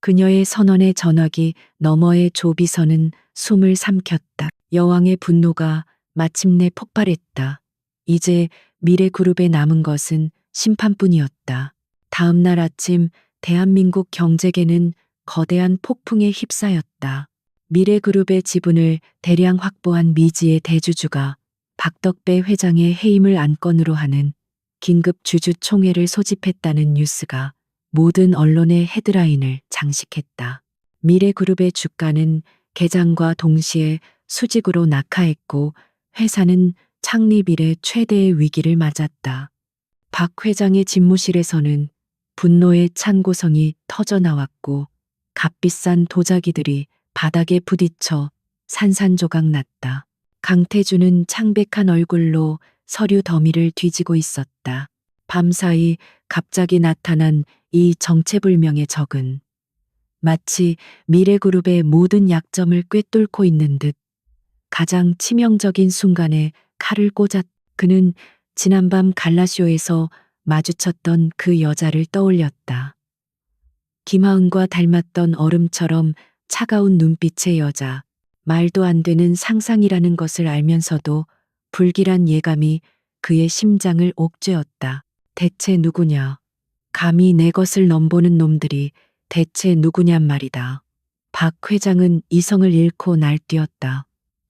그녀의 선언의 전화기 너머의 조비서는 숨을 삼켰다. 여왕의 분노가 마침내 폭발했다. 이제 미래그룹에 남은 것은 심판뿐이었다. 다음 날 아침 대한민국 경제계는 거대한 폭풍에 휩싸였다. 미래그룹의 지분을 대량 확보한 미지의 대주주가 박덕배 회장의 해임을 안건으로 하는 긴급 주주총회를 소집했다는 뉴스가 모든 언론의 헤드라인을 장식했다. 미래그룹의 주가는 개장과 동시에 수직으로 낙하했고 회사는 창립 이래 최대의 위기를 맞았다. 박 회장의 집무실에서는 분노의 찬고성이 터져나왔고 값비싼 도자기들이 바닥에 부딪혀 산산조각 났다. 강태주는 창백한 얼굴로 서류 더미를 뒤지고 있었다. 밤사이 갑자기 나타난 이 정체불명의 적은 마치 미래그룹의 모든 약점을 꿰뚫고 있는 듯 가장 치명적인 순간에 칼을 꽂았. 그는 지난밤 갈라쇼에서 마주쳤던 그 여자를 떠올렸다. 김하은과 닮았던 얼음처럼 차가운 눈빛의 여자. 말도 안 되는 상상이라는 것을 알면서도 불길한 예감이 그의 심장을 옥죄었다. 대체 누구냐? 감히 내 것을 넘보는 놈들이 대체 누구냔 말이다. 박 회장은 이성을 잃고 날뛰었다.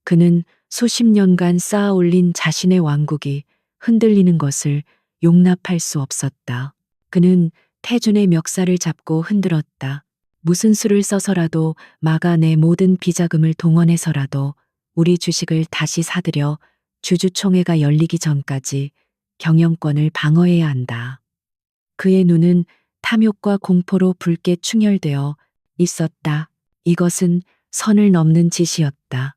그는 수십 년간 쌓아 올린 자신의 왕국이 흔들리는 것을 용납할 수 없었다. 그는 태준의 멱살을 잡고 흔들었다. 무슨 수를 써서라도 막아 내 모든 비자금을 동원해서라도 우리 주식을 다시 사들여 주주총회가 열리기 전까지 경영권을 방어해야 한다. 그의 눈은 탐욕과 공포로 붉게 충혈되어 있었다. 이것은 선을 넘는 짓이었다.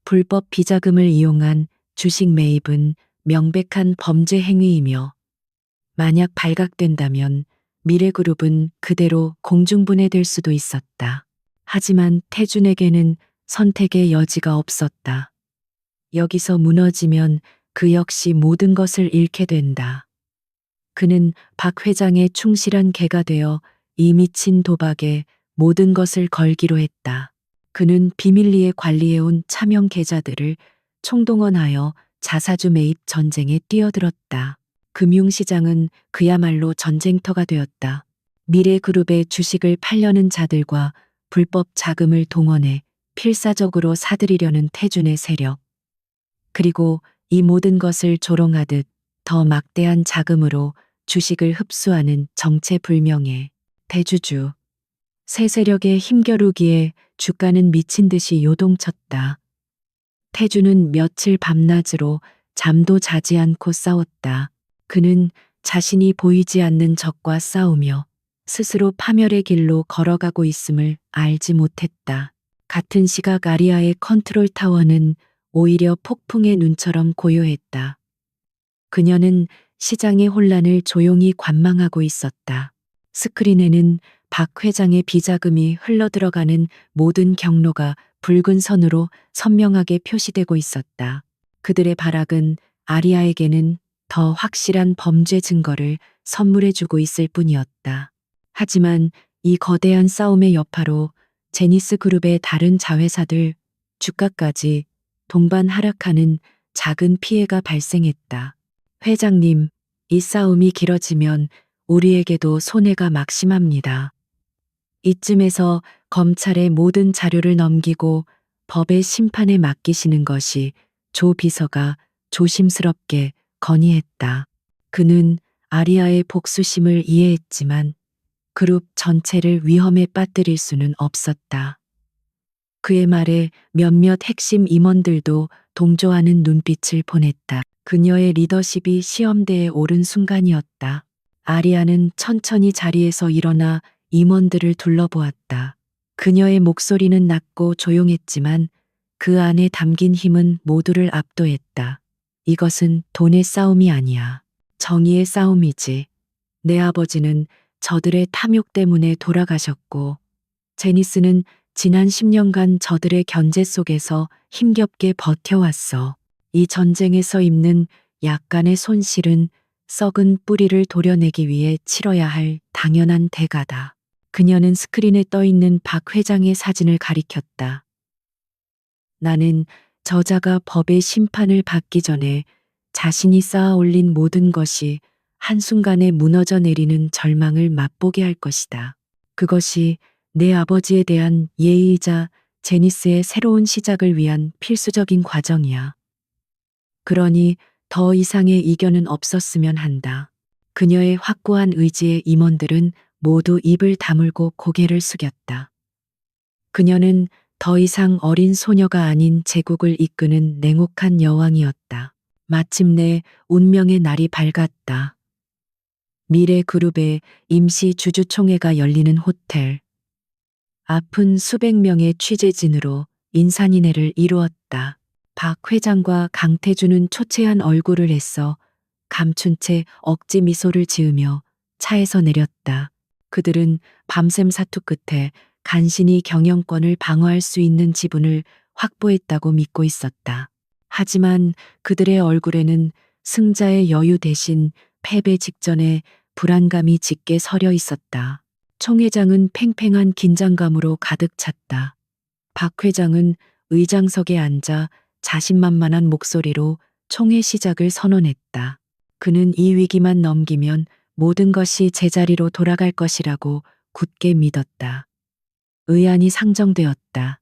불법 비자금을 이용한 주식 매입은 명백한 범죄 행위이며 만약 발각된다면 미래그룹은 그대로 공중분해될 수도 있었다. 하지만 태준에게는 선택의 여지가 없었다. 여기서 무너지면 그 역시 모든 것을 잃게 된다. 그는 박 회장의 충실한 개가 되어 이 미친 도박에 모든 것을 걸기로 했다. 그는 비밀리에 관리해온 차명 계좌들을 총동원하여 자사주 매입 전쟁에 뛰어들었다. 금융시장은 그야말로 전쟁터가 되었다. 미래그룹의 주식을 팔려는 자들과 불법 자금을 동원해 필사적으로 사들이려는 태준의 세력. 그리고 이 모든 것을 조롱하듯 더 막대한 자금으로 주식을 흡수하는 정체불명의 대주주. 새 세력의 힘겨루기에 주가는 미친 듯이 요동쳤다. 태주는 며칠 밤낮으로 잠도 자지 않고 싸웠다. 그는 자신이 보이지 않는 적과 싸우며 스스로 파멸의 길로 걸어가고 있음을 알지 못했다. 같은 시각 아리아의 컨트롤 타워는 오히려 폭풍의 눈처럼 고요했다. 그녀는 시장의 혼란을 조용히 관망하고 있었다. 스크린에는 박 회장의 비자금이 흘러들어가는 모든 경로가 붉은 선으로 선명하게 표시되고 있었다. 그들의 발악은 아리아에게는 더 확실한 범죄 증거를 선물해주고 있을 뿐이었다. 하지만 이 거대한 싸움의 여파로 제니스 그룹의 다른 자회사들 주가까지 동반 하락하는 작은 피해가 발생했다. 회장님, 이 싸움이 길어지면 우리에게도 손해가 막심합니다. 이쯤에서 검찰에 모든 자료를 넘기고 법의 심판에 맡기시는 것이 조 비서가 조심스럽게 건의했다. 그는 아리아의 복수심을 이해했지만 그룹 전체를 위험에 빠뜨릴 수는 없었다. 그의 말에 몇몇 핵심 임원들도 동조하는 눈빛을 보냈다. 그녀의 리더십이 시험대에 오른 순간이었다. 아리아는 천천히 자리에서 일어나 임원들을 둘러보았다. 그녀의 목소리는 낮고 조용했지만 그 안에 담긴 힘은 모두를 압도했다. 이것은 돈의 싸움이 아니야. 정의의 싸움이지. 내 아버지는 저들의 탐욕 때문에 돌아가셨고, 제니스는 지난 10년간 저들의 견제 속에서 힘겹게 버텨왔어. 이 전쟁에서 입는 약간의 손실은 썩은 뿌리를 도려내기 위해 치러야 할 당연한 대가다. 그녀는 스크린에 떠있는 박 회장의 사진을 가리켰다. 나는 저자가 법의 심판을 받기 전에 자신이 쌓아 올린 모든 것이 한순간에 무너져 내리는 절망을 맛보게 할 것이다. 그것이 내 아버지에 대한 예의이자 제니스의 새로운 시작을 위한 필수적인 과정이야. 그러니 더 이상의 이견은 없었으면 한다. 그녀의 확고한 의지에 임원들은 모두 입을 다물고 고개를 숙였다. 그녀는 더 이상 어린 소녀가 아닌 제국을 이끄는 냉혹한 여왕이었다. 마침내 운명의 날이 밝았다. 미래 그룹의 임시 주주총회가 열리는 호텔. 앞은 수백 명의 취재진으로 인산인해를 이루었다. 박 회장과 강태준은 초췌한 얼굴을 애써 감춘 채 억지 미소를 지으며 차에서 내렸다. 그들은 밤샘 사투 끝에 간신히 경영권을 방어할 수 있는 지분을 확보했다고 믿고 있었다. 하지만 그들의 얼굴에는 승자의 여유 대신 패배 직전에 불안감이 짙게 서려 있었다. 총 회장은 팽팽한 긴장감으로 가득 찼다. 박 회장은 의장석에 앉아 자신만만한 목소리로 총회 시작을 선언했다. 그는 이 위기만 넘기면 모든 것이 제자리로 돌아갈 것이라고 굳게 믿었다. 의안이 상정되었다.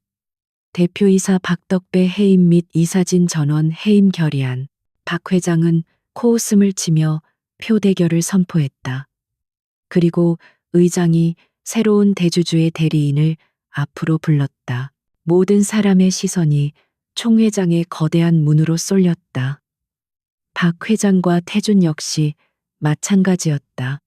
대표이사 박덕배 해임 및 이사진 전원 해임 결의안. 박 회장은 코웃음을 치며 표대결을 선포했다. 그리고 의장이 새로운 대주주의 대리인을 앞으로 불렀다. 모든 사람의 시선이 총 회장의 거대한 문으로 쏠렸다. 박 회장과 태준 역시 마찬가지였다.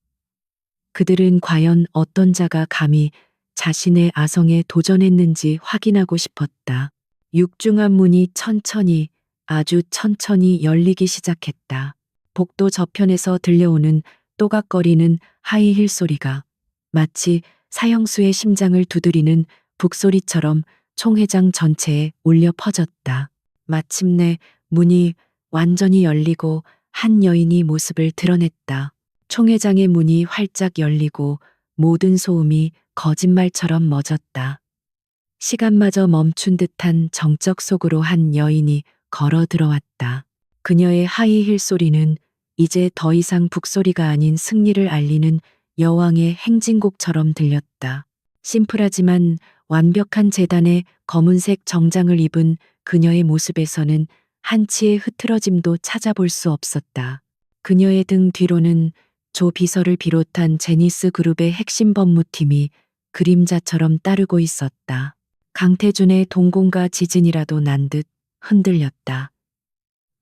그들은 과연 어떤 자가 감히 자신의 아성에 도전했는지 확인하고 싶었다. 육중한 문이 천천히, 아주 천천히 열리기 시작했다. 복도 저편에서 들려오는 또각거리는 하이힐 소리가 마치 사형수의 심장을 두드리는 북소리처럼 총회장 전체에 울려 퍼졌다. 마침내 문이 완전히 열리고 한 여인이 모습을 드러냈다. 총회장의 문이 활짝 열리고 모든 소음이 거짓말처럼 멎었다. 시간마저 멈춘 듯한 정적 속으로 한 여인이 걸어 들어왔다. 그녀의 하이힐 소리는 이제 더 이상 북소리가 아닌 승리를 알리는 여왕의 행진곡처럼 들렸다. 심플하지만 완벽한 재단의 검은색 정장을 입은 그녀의 모습에서는 한치의 흐트러짐도 찾아볼 수 없었다. 그녀의 등 뒤로는 조 비서를 비롯한 제니스 그룹의 핵심 법무팀이 그림자처럼 따르고 있었다. 강태준의 동공과 지진이라도 난 듯 흔들렸다.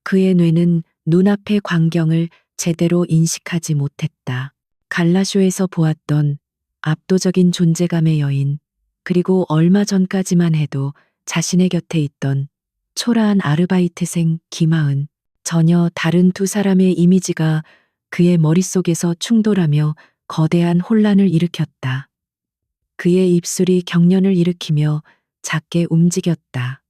그의 뇌는 눈앞의 광경을 제대로 인식하지 못했다. 갈라쇼에서 보았던 압도적인 존재감의 여인, 그리고 얼마 전까지만 해도 자신의 곁에 있던 초라한 아르바이트생 김하은, 전혀 다른 두 사람의 이미지가 그의 머릿속에서 충돌하며 거대한 혼란을 일으켰다. 그의 입술이 경련을 일으키며 작게 움직였다.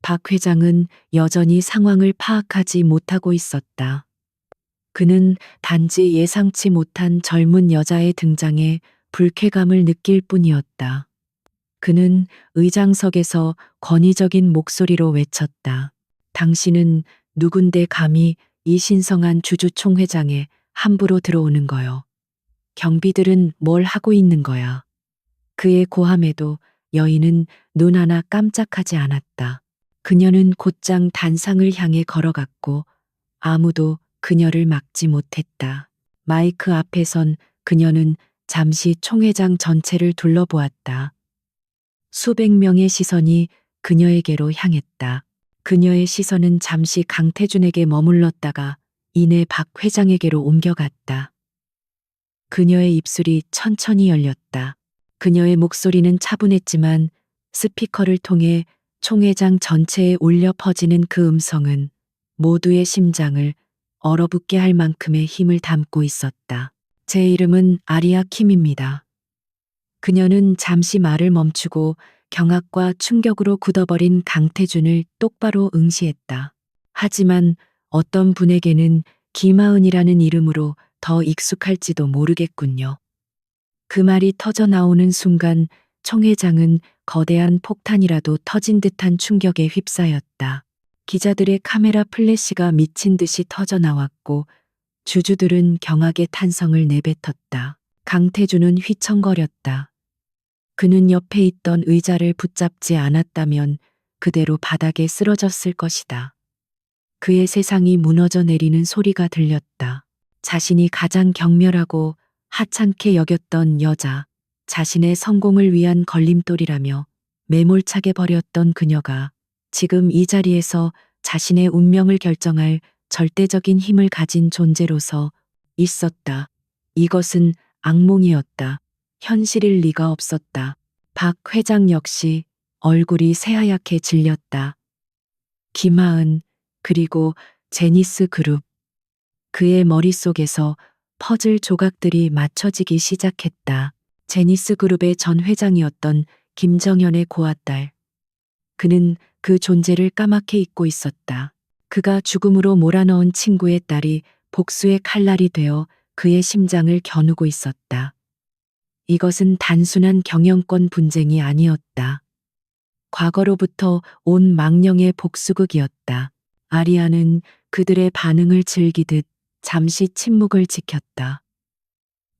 박 회장은 여전히 상황을 파악하지 못하고 있었다. 그는 단지 예상치 못한 젊은 여자의 등장에 불쾌감을 느낄 뿐이었다. 그는 의장석에서 권위적인 목소리로 외쳤다. 당신은 누군데 감히 이 신성한 주주총회장에 함부로 들어오는 거요. 경비들은 뭘 하고 있는 거야. 그의 고함에도 여인은 눈 하나 깜짝하지 않았다. 그녀는 곧장 단상을 향해 걸어갔고 아무도 그녀를 막지 못했다. 마이크 앞에 선 그녀는 잠시 총회장 전체를 둘러보았다. 수백 명의 시선이 그녀에게로 향했다. 그녀의 시선은 잠시 강태준에게 머물렀다가 이내 박 회장에게로 옮겨갔다. 그녀의 입술이 천천히 열렸다. 그녀의 목소리는 차분했지만 스피커를 통해 총회장 전체에 울려 퍼지는 그 음성은 모두의 심장을 얼어붙게 할 만큼의 힘을 담고 있었다. 제 이름은 아리아 킴입니다. 그녀는 잠시 말을 멈추고 경악과 충격으로 굳어버린 강태준을 똑바로 응시했다. 하지만 어떤 분에게는 김하은이라는 이름으로 더 익숙할지도 모르겠군요. 그 말이 터져 나오는 순간 총 회장은 거대한 폭탄이라도 터진 듯한 충격에 휩싸였다. 기자들의 카메라 플래시가 미친 듯이 터져 나왔고 주주들은 경악의 탄성을 내뱉었다. 강태준은 휘청거렸다. 그는 옆에 있던 의자를 붙잡지 않았다면 그대로 바닥에 쓰러졌을 것이다. 그의 세상이 무너져 내리는 소리가 들렸다. 자신이 가장 경멸하고 하찮게 여겼던 여자, 자신의 성공을 위한 걸림돌이라며 매몰차게 버렸던 그녀가 지금 이 자리에서 자신의 운명을 결정할 절대적인 힘을 가진 존재로서 있었다. 이것은 악몽이었다. 현실일 리가 없었다. 박 회장 역시 얼굴이 새하얗게 질렸다. 김하은, 그리고 제니스 그룹. 그의 머릿속에서 퍼즐 조각들이 맞춰지기 시작했다. 제니스 그룹의 전 회장이었던 김정현의 고아딸. 그는 그 존재를 까맣게 잊고 있었다. 그가 죽음으로 몰아넣은 친구의 딸이 복수의 칼날이 되어 그의 심장을 겨누고 있었다. 이것은 단순한 경영권 분쟁이 아니었다. 과거로부터 온 망령의 복수극이었다. 아리아는 그들의 반응을 즐기듯 잠시 침묵을 지켰다.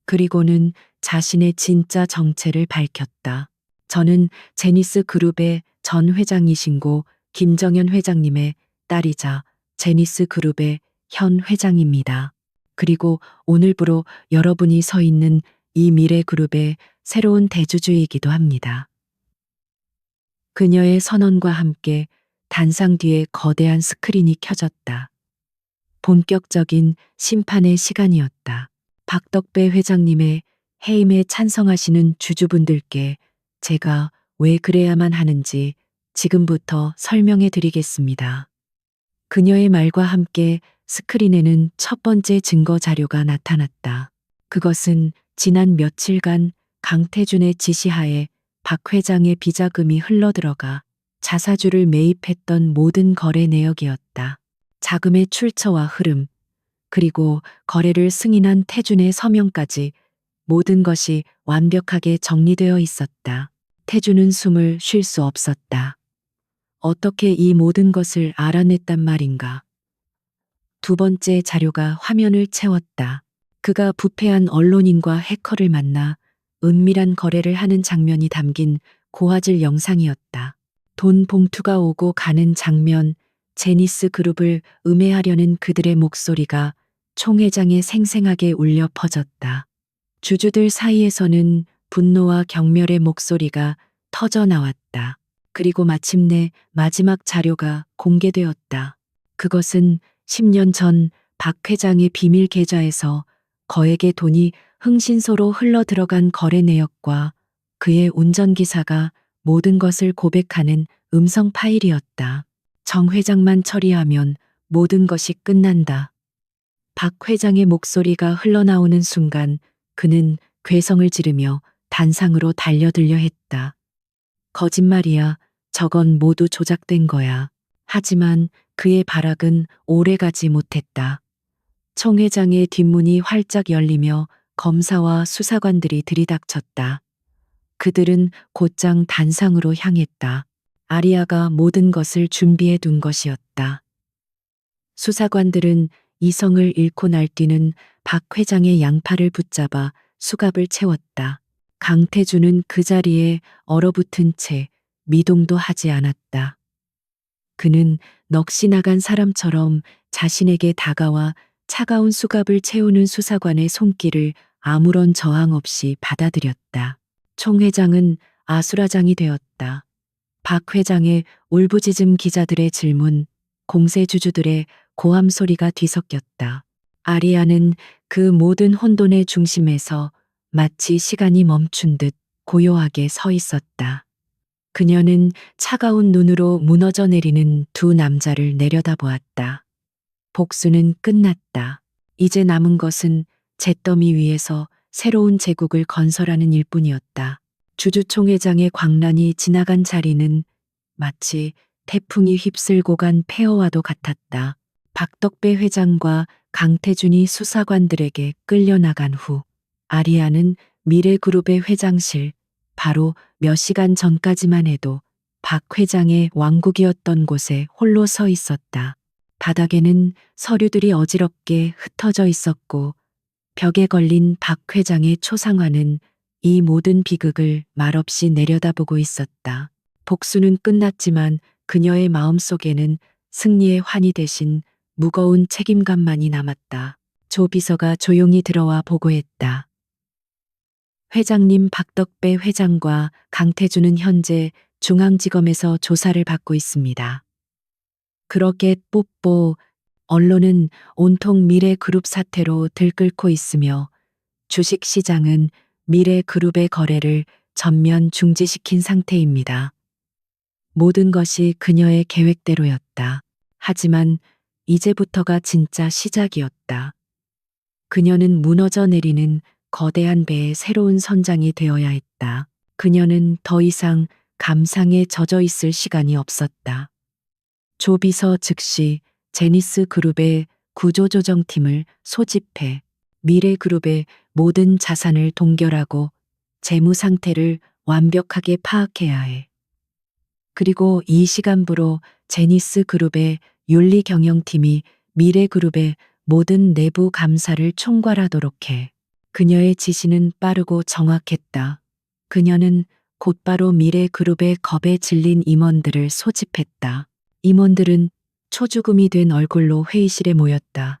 그리고는 자신의 진짜 정체를 밝혔다. 저는 제니스 그룹의 전 회장이신고 김정현 회장님의 딸이자 제니스 그룹의 현 회장입니다. 그리고 오늘부로 여러분이 서 있는 이 미래 그룹의 새로운 대주주이기도 합니다. 그녀의 선언과 함께 단상 뒤에 거대한 스크린이 켜졌다. 본격적인 심판의 시간이었다. 박덕배 회장님의 해임에 찬성하시는 주주분들께 제가 왜 그래야만 하는지 지금부터 설명해 드리겠습니다. 그녀의 말과 함께 스크린에는 첫 번째 증거 자료가 나타났다. 그것은 지난 며칠간 강태준의 지시하에 박 회장의 비자금이 흘러들어가 자사주를 매입했던 모든 거래 내역이었다. 자금의 출처와 흐름, 그리고 거래를 승인한 태준의 서명까지 모든 것이 완벽하게 정리되어 있었다. 태준은 숨을 쉴 수 없었다. 어떻게 이 모든 것을 알아냈단 말인가? 두 번째 자료가 화면을 채웠다. 그가 부패한 언론인과 해커를 만나 은밀한 거래를 하는 장면이 담긴 고화질 영상이었다. 돈 봉투가 오고 가는 장면, 제니스 그룹을 음해하려는 그들의 목소리가 총회장에 생생하게 울려 퍼졌다. 주주들 사이에서는 분노와 경멸의 목소리가 터져 나왔다. 그리고 마침내 마지막 자료가 공개되었다. 그것은 10년 전 박 회장의 비밀 계좌에서 거액의 돈이 흥신소로 흘러 들어간 거래 내역과 그의 운전기사가 모든 것을 고백하는 음성 파일이었다. 정 회장만 처리하면 모든 것이 끝난다. 박 회장의 목소리가 흘러나오는 순간 그는 괴성을 지르며 단상으로 달려들려 했다. 거짓말이야. 저건 모두 조작된 거야. 하지만 그의 발악은 오래가지 못했다. 총 회장의 뒷문이 활짝 열리며 검사와 수사관들이 들이닥쳤다. 그들은 곧장 단상으로 향했다. 아리아가 모든 것을 준비해 둔 것이었다. 수사관들은 이성을 잃고 날뛰는 박 회장의 양팔을 붙잡아 수갑을 채웠다. 강태준은 그 자리에 얼어붙은 채 미동도 하지 않았다. 그는 넋이 나간 사람처럼 자신에게 다가와 차가운 수갑을 채우는 수사관의 손길을 아무런 저항 없이 받아들였다. 총 회장은 아수라장이 되었다. 박 회장의 울부짖음, 기자들의 질문, 공세 주주들의 고함 소리가 뒤섞였다. 아리아는 그 모든 혼돈의 중심에서 마치 시간이 멈춘 듯 고요하게 서 있었다. 그녀는 차가운 눈으로 무너져 내리는 두 남자를 내려다보았다. 복수는 끝났다. 이제 남은 것은 잿더미 위에서 새로운 제국을 건설하는 일뿐이었다. 주주총회장의 광란이 지나간 자리는 마치 태풍이 휩쓸고 간 폐허와도 같았다. 박덕배 회장과 강태준이 수사관들에게 끌려나간 후 아리아는 미래그룹의 회장실, 바로 몇 시간 전까지만 해도 박 회장의 왕국이었던 곳에 홀로 서 있었다. 바닥에는 서류들이 어지럽게 흩어져 있었고 벽에 걸린 박 회장의 초상화는 이 모든 비극을 말없이 내려다보고 있었다. 복수는 끝났지만 그녀의 마음속에는 승리의 환희 대신 무거운 책임감만이 남았다. 조 비서가 조용히 들어와 보고했다. 회장님 박덕배 회장과 강태주는 현재 중앙지검에서 조사를 받고 있습니다. 그렇게 뽀뽀 언론은 온통 미래그룹 사태로 들끓고 있으며 주식시장은 미래그룹의 거래를 전면 중지시킨 상태입니다. 모든 것이 그녀의 계획대로였다. 하지만 이제부터가 진짜 시작이었다. 그녀는 무너져 내리는 거대한 배의 새로운 선장이 되어야 했다. 그녀는 더 이상 감상에 젖어 있을 시간이 없었다. 조비서 즉시 제니스 그룹의 구조조정팀을 소집해 미래그룹의 모든 자산을 동결하고 재무 상태를 완벽하게 파악해야 해. 그리고 이 시간부로 제니스 그룹의 윤리경영팀이 미래그룹의 모든 내부 감사를 총괄하도록 해. 그녀의 지시는 빠르고 정확했다. 그녀는 곧바로 미래그룹의 겁에 질린 임원들을 소집했다. 임원들은 초죽음이 된 얼굴로 회의실에 모였다.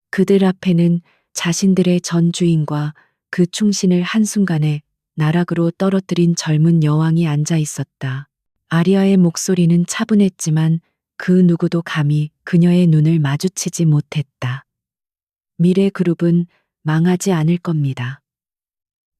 그들 앞에는 자신들의 전 주인과 그 충신을 한순간에 나락으로 떨어뜨린 젊은 여왕이 앉아 있었다. 아리아의 목소리는 차분했지만 그 누구도 감히 그녀의 눈을 마주치지 못했다. 미래그룹은 망하지 않을 겁니다.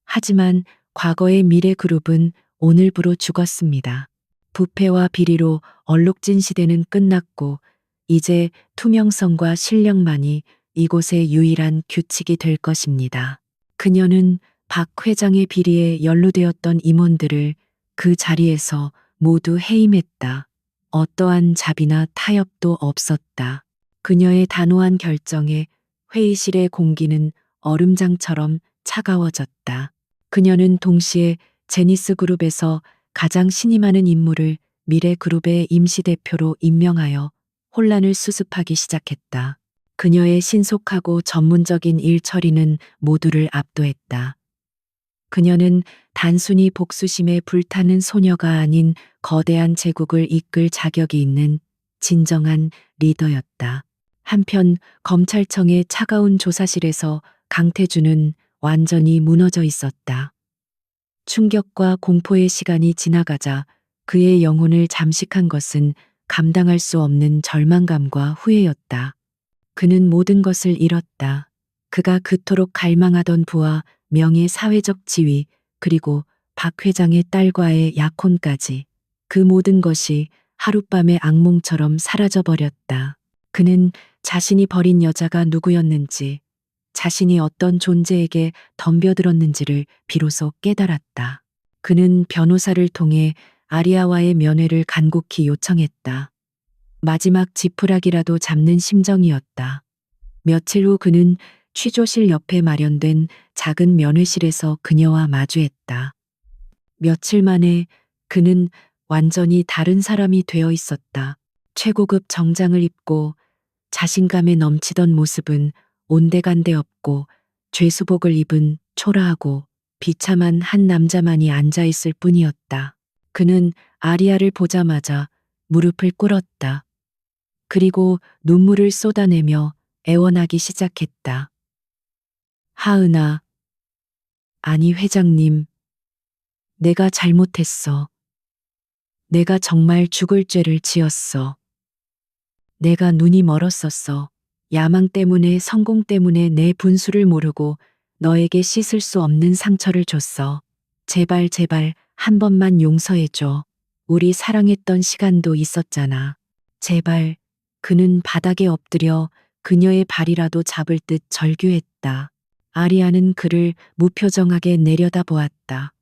하지만 과거의 미래그룹은 오늘부로 죽었습니다. 부패와 비리로 얼룩진 시대는 끝났고 이제 투명성과 신령만이 이곳의 유일한 규칙이 될 것입니다. 그녀는 박 회장의 비리에 연루되었던 임원들을 그 자리에서 모두 해임했다. 어떠한 자비나 타협도 없었다. 그녀의 단호한 결정에 회의실의 공기는 얼음장처럼 차가워졌다. 그녀는 동시에 제니스 그룹에서 가장 신임 많은 인물을 미래그룹의 임시대표로 임명하여 혼란을 수습하기 시작했다. 그녀의 신속하고 전문적인 일 처리는 모두를 압도했다. 그녀는 단순히 복수심에 불타는 소녀가 아닌 거대한 제국을 이끌 자격이 있는 진정한 리더였다. 한편 검찰청의 차가운 조사실에서 강태주는 완전히 무너져 있었다. 충격과 공포의 시간이 지나가자 그의 영혼을 잠식한 것은 감당할 수 없는 절망감과 후회였다. 그는 모든 것을 잃었다. 그가 그토록 갈망하던 부와 명예 사회적 지위, 그리고 박 회장의 딸과의 약혼까지 그 모든 것이 하룻밤의 악몽처럼 사라져버렸다. 그는 자신이 버린 여자가 누구였는지, 자신이 어떤 존재에게 덤벼들었는지를 비로소 깨달았다. 그는 변호사를 통해 아리아와의 면회를 간곡히 요청했다. 마지막 지푸라기라도 잡는 심정이었다. 며칠 후 그는 취조실 옆에 마련된 작은 면회실에서 그녀와 마주했다. 며칠 만에 그는 완전히 다른 사람이 되어 있었다. 최고급 정장을 입고 자신감에 넘치던 모습은 온데간데 없고 죄수복을 입은 초라하고 비참한 한 남자만이 앉아 있을 뿐이었다. 그는 아리아를 보자마자 무릎을 꿇었다. 그리고 눈물을 쏟아내며 애원하기 시작했다. 하은아, 아니 회장님, 내가 잘못했어. 내가 정말 죽을 죄를 지었어. 내가 눈이 멀었었어. 야망 때문에 성공 때문에 내 분수를 모르고 너에게 씻을 수 없는 상처를 줬어. 제발 제발 한 번만 용서해줘. 우리 사랑했던 시간도 있었잖아. 제발. 그는 바닥에 엎드려 그녀의 발이라도 잡을 듯 절규했다. 아리아는 그를 무표정하게 내려다보았다.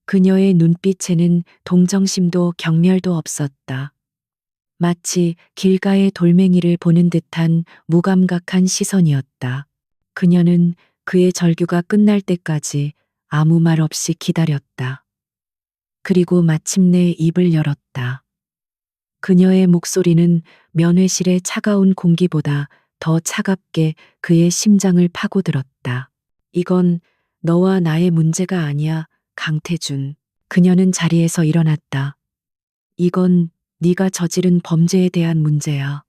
그녀의 눈빛에는 동정심도 경멸도 없었다. 마치 길가의 돌멩이를 보는 듯한 무감각한 시선이었다. 그녀는 그의 절규가 끝날 때까지 아무 말 없이 기다렸다. 그리고 마침내 입을 열었다. 그녀의 목소리는 면회실의 차가운 공기보다 더 차갑게 그의 심장을 파고들었다. 이건 너와 나의 문제가 아니야, 강태준. 그녀는 자리에서 일어났다. 이건 네가 저지른 범죄에 대한 문제야.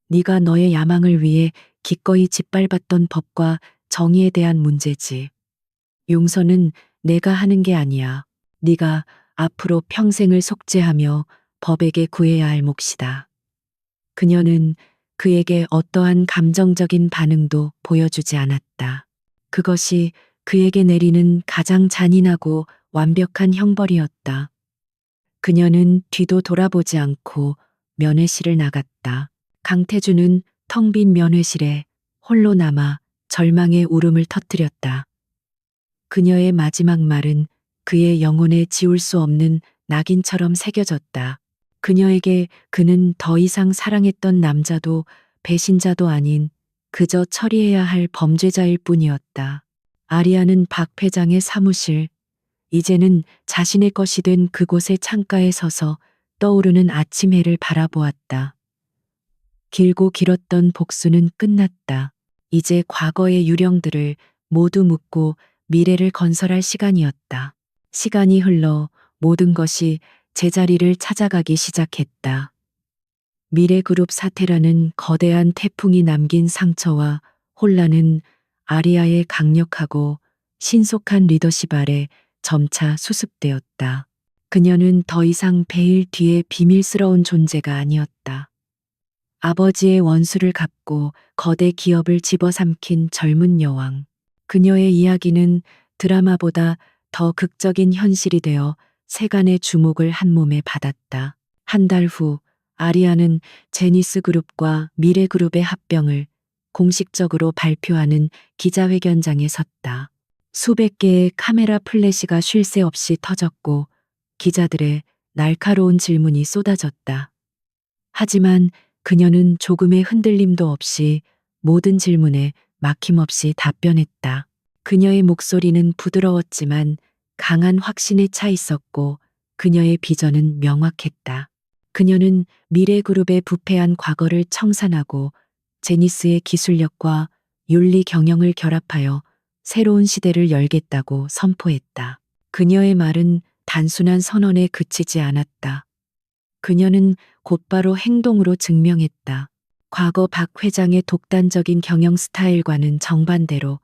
네가 너의 야망을 위해 기꺼이 짓밟았던 법과 정의에 대한 문제지. 용서는 내가 하는 게 아니야. 네가 앞으로 평생을 속죄하며 법에게 구해야 할 몫이다. 그녀는 그에게 어떠한 감정적인 반응도 보여주지 않았다. 그것이 그에게 내리는 가장 잔인하고 완벽한 형벌이었다. 그녀는 뒤도 돌아보지 않고 면회실을 나갔다. 강태주는 텅 빈 면회실에 홀로 남아 절망의 울음을 터뜨렸다. 그녀의 마지막 말은 그의 영혼에 지울 수 없는 낙인처럼 새겨졌다. 그녀에게 그는 더 이상 사랑했던 남자도 배신자도 아닌 그저 처리해야 할 범죄자일 뿐이었다. 아리아는 박 회장의 사무실, 이제는 자신의 것이 된 그곳의 창가에 서서 떠오르는 아침 해를 바라보았다. 길고 길었던 복수는 끝났다. 이제 과거의 유령들을 모두 묻고 미래를 건설할 시간이었다. 시간이 흘러 모든 것이 제자리를 찾아가기 시작했다. 미래그룹 사태라는 거대한 태풍이 남긴 상처와 혼란은 아리아의 강력하고 신속한 리더십 아래 점차 수습되었다. 그녀는 더 이상 베일 뒤에 비밀스러운 존재가 아니었다. 아버지의 원수를 갚고 거대 기업을 집어삼킨 젊은 여왕. 그녀의 이야기는 드라마보다 더 극적인 현실이 되어 세간의 주목을 한몸에 받았다. 한 달 후 아리아는 제니스 그룹과 미래 그룹의 합병을 공식적으로 발표하는 기자회견장에 섰다. 수백 개의 카메라 플래시가 쉴 새 없이 터졌고 기자들의 날카로운 질문이 쏟아졌다. 하지만 그녀는 조금의 흔들림도 없이 모든 질문에 막힘없이 답변했다. 그녀의 목소리는 부드러웠지만 강한 확신에 차 있었고 그녀의 비전은 명확했다. 그녀는 미래그룹의 부패한 과거를 청산하고 제니스의 기술력과 윤리 경영을 결합하여 새로운 시대를 열겠다고 선포했다. 그녀의 말은 단순한 선언에 그치지 않았다. 그녀는 곧바로 행동으로 증명했다. 과거 박 회장의 독단적인 경영 스타일과는 정반대로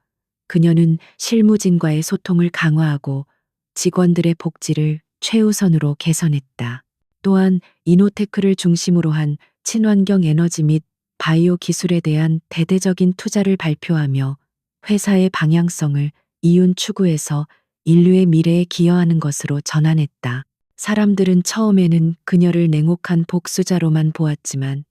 그녀는 실무진과의 소통을 강화하고 직원들의 복지를 최우선으로 개선했다. 또한 이노테크를 중심으로 한 친환경 에너지 및 바이오 기술에 대한 대대적인 투자를 발표하며 회사의 방향성을 이윤 추구해서 인류의 미래에 기여하는 것으로 전환했다. 사람들은 처음에는 그녀를 냉혹한 복수자로만 보았지만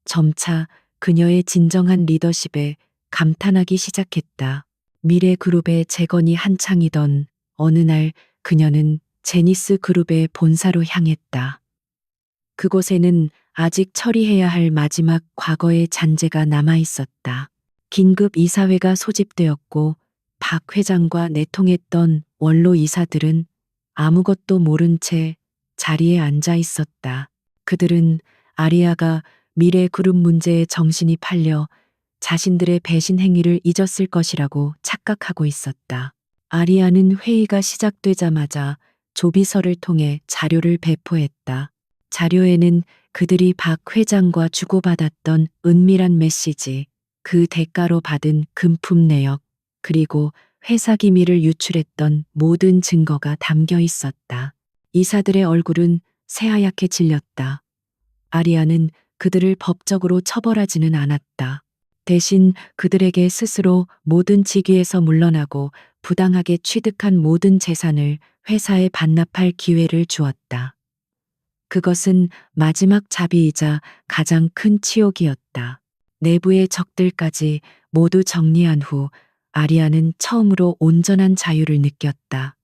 점차 그녀의 진정한 리더십에 감탄하기 시작했다. 미래 그룹의 재건이 한창이던 어느 날 그녀는 제니스 그룹의 본사로 향했다. 그곳에는 아직 처리해야 할 마지막 과거의 잔재가 남아 있었다. 긴급 이사회가 소집되었고 박 회장과 내통했던 원로 이사들은 아무것도 모른 채 자리에 앉아 있었다. 그들은 아리아가 미래 그룹 문제에 정신이 팔려 자신들의 배신 행위를 잊었을 것이라고 착각하고 있었다. 아리아는 회의가 시작되자마자 조비서를 통해 자료를 배포했다. 자료에는 그들이 박 회장과 주고받았던 은밀한 메시지, 그 대가로 받은 금품 내역, 그리고 회사 기밀을 유출했던 모든 증거가 담겨 있었다. 이사들의 얼굴은 새하얗게 질렸다. 아리아는 그들을 법적으로 처벌하지는 않았다. 대신 그들에게 스스로 모든 직위에서 물러나고 부당하게 취득한 모든 재산을 회사에 반납할 기회를 주었다. 그것은 마지막 자비이자 가장 큰 치욕이었다. 내부의 적들까지 모두 정리한 후 아리아는 처음으로 온전한 자유를 느꼈다.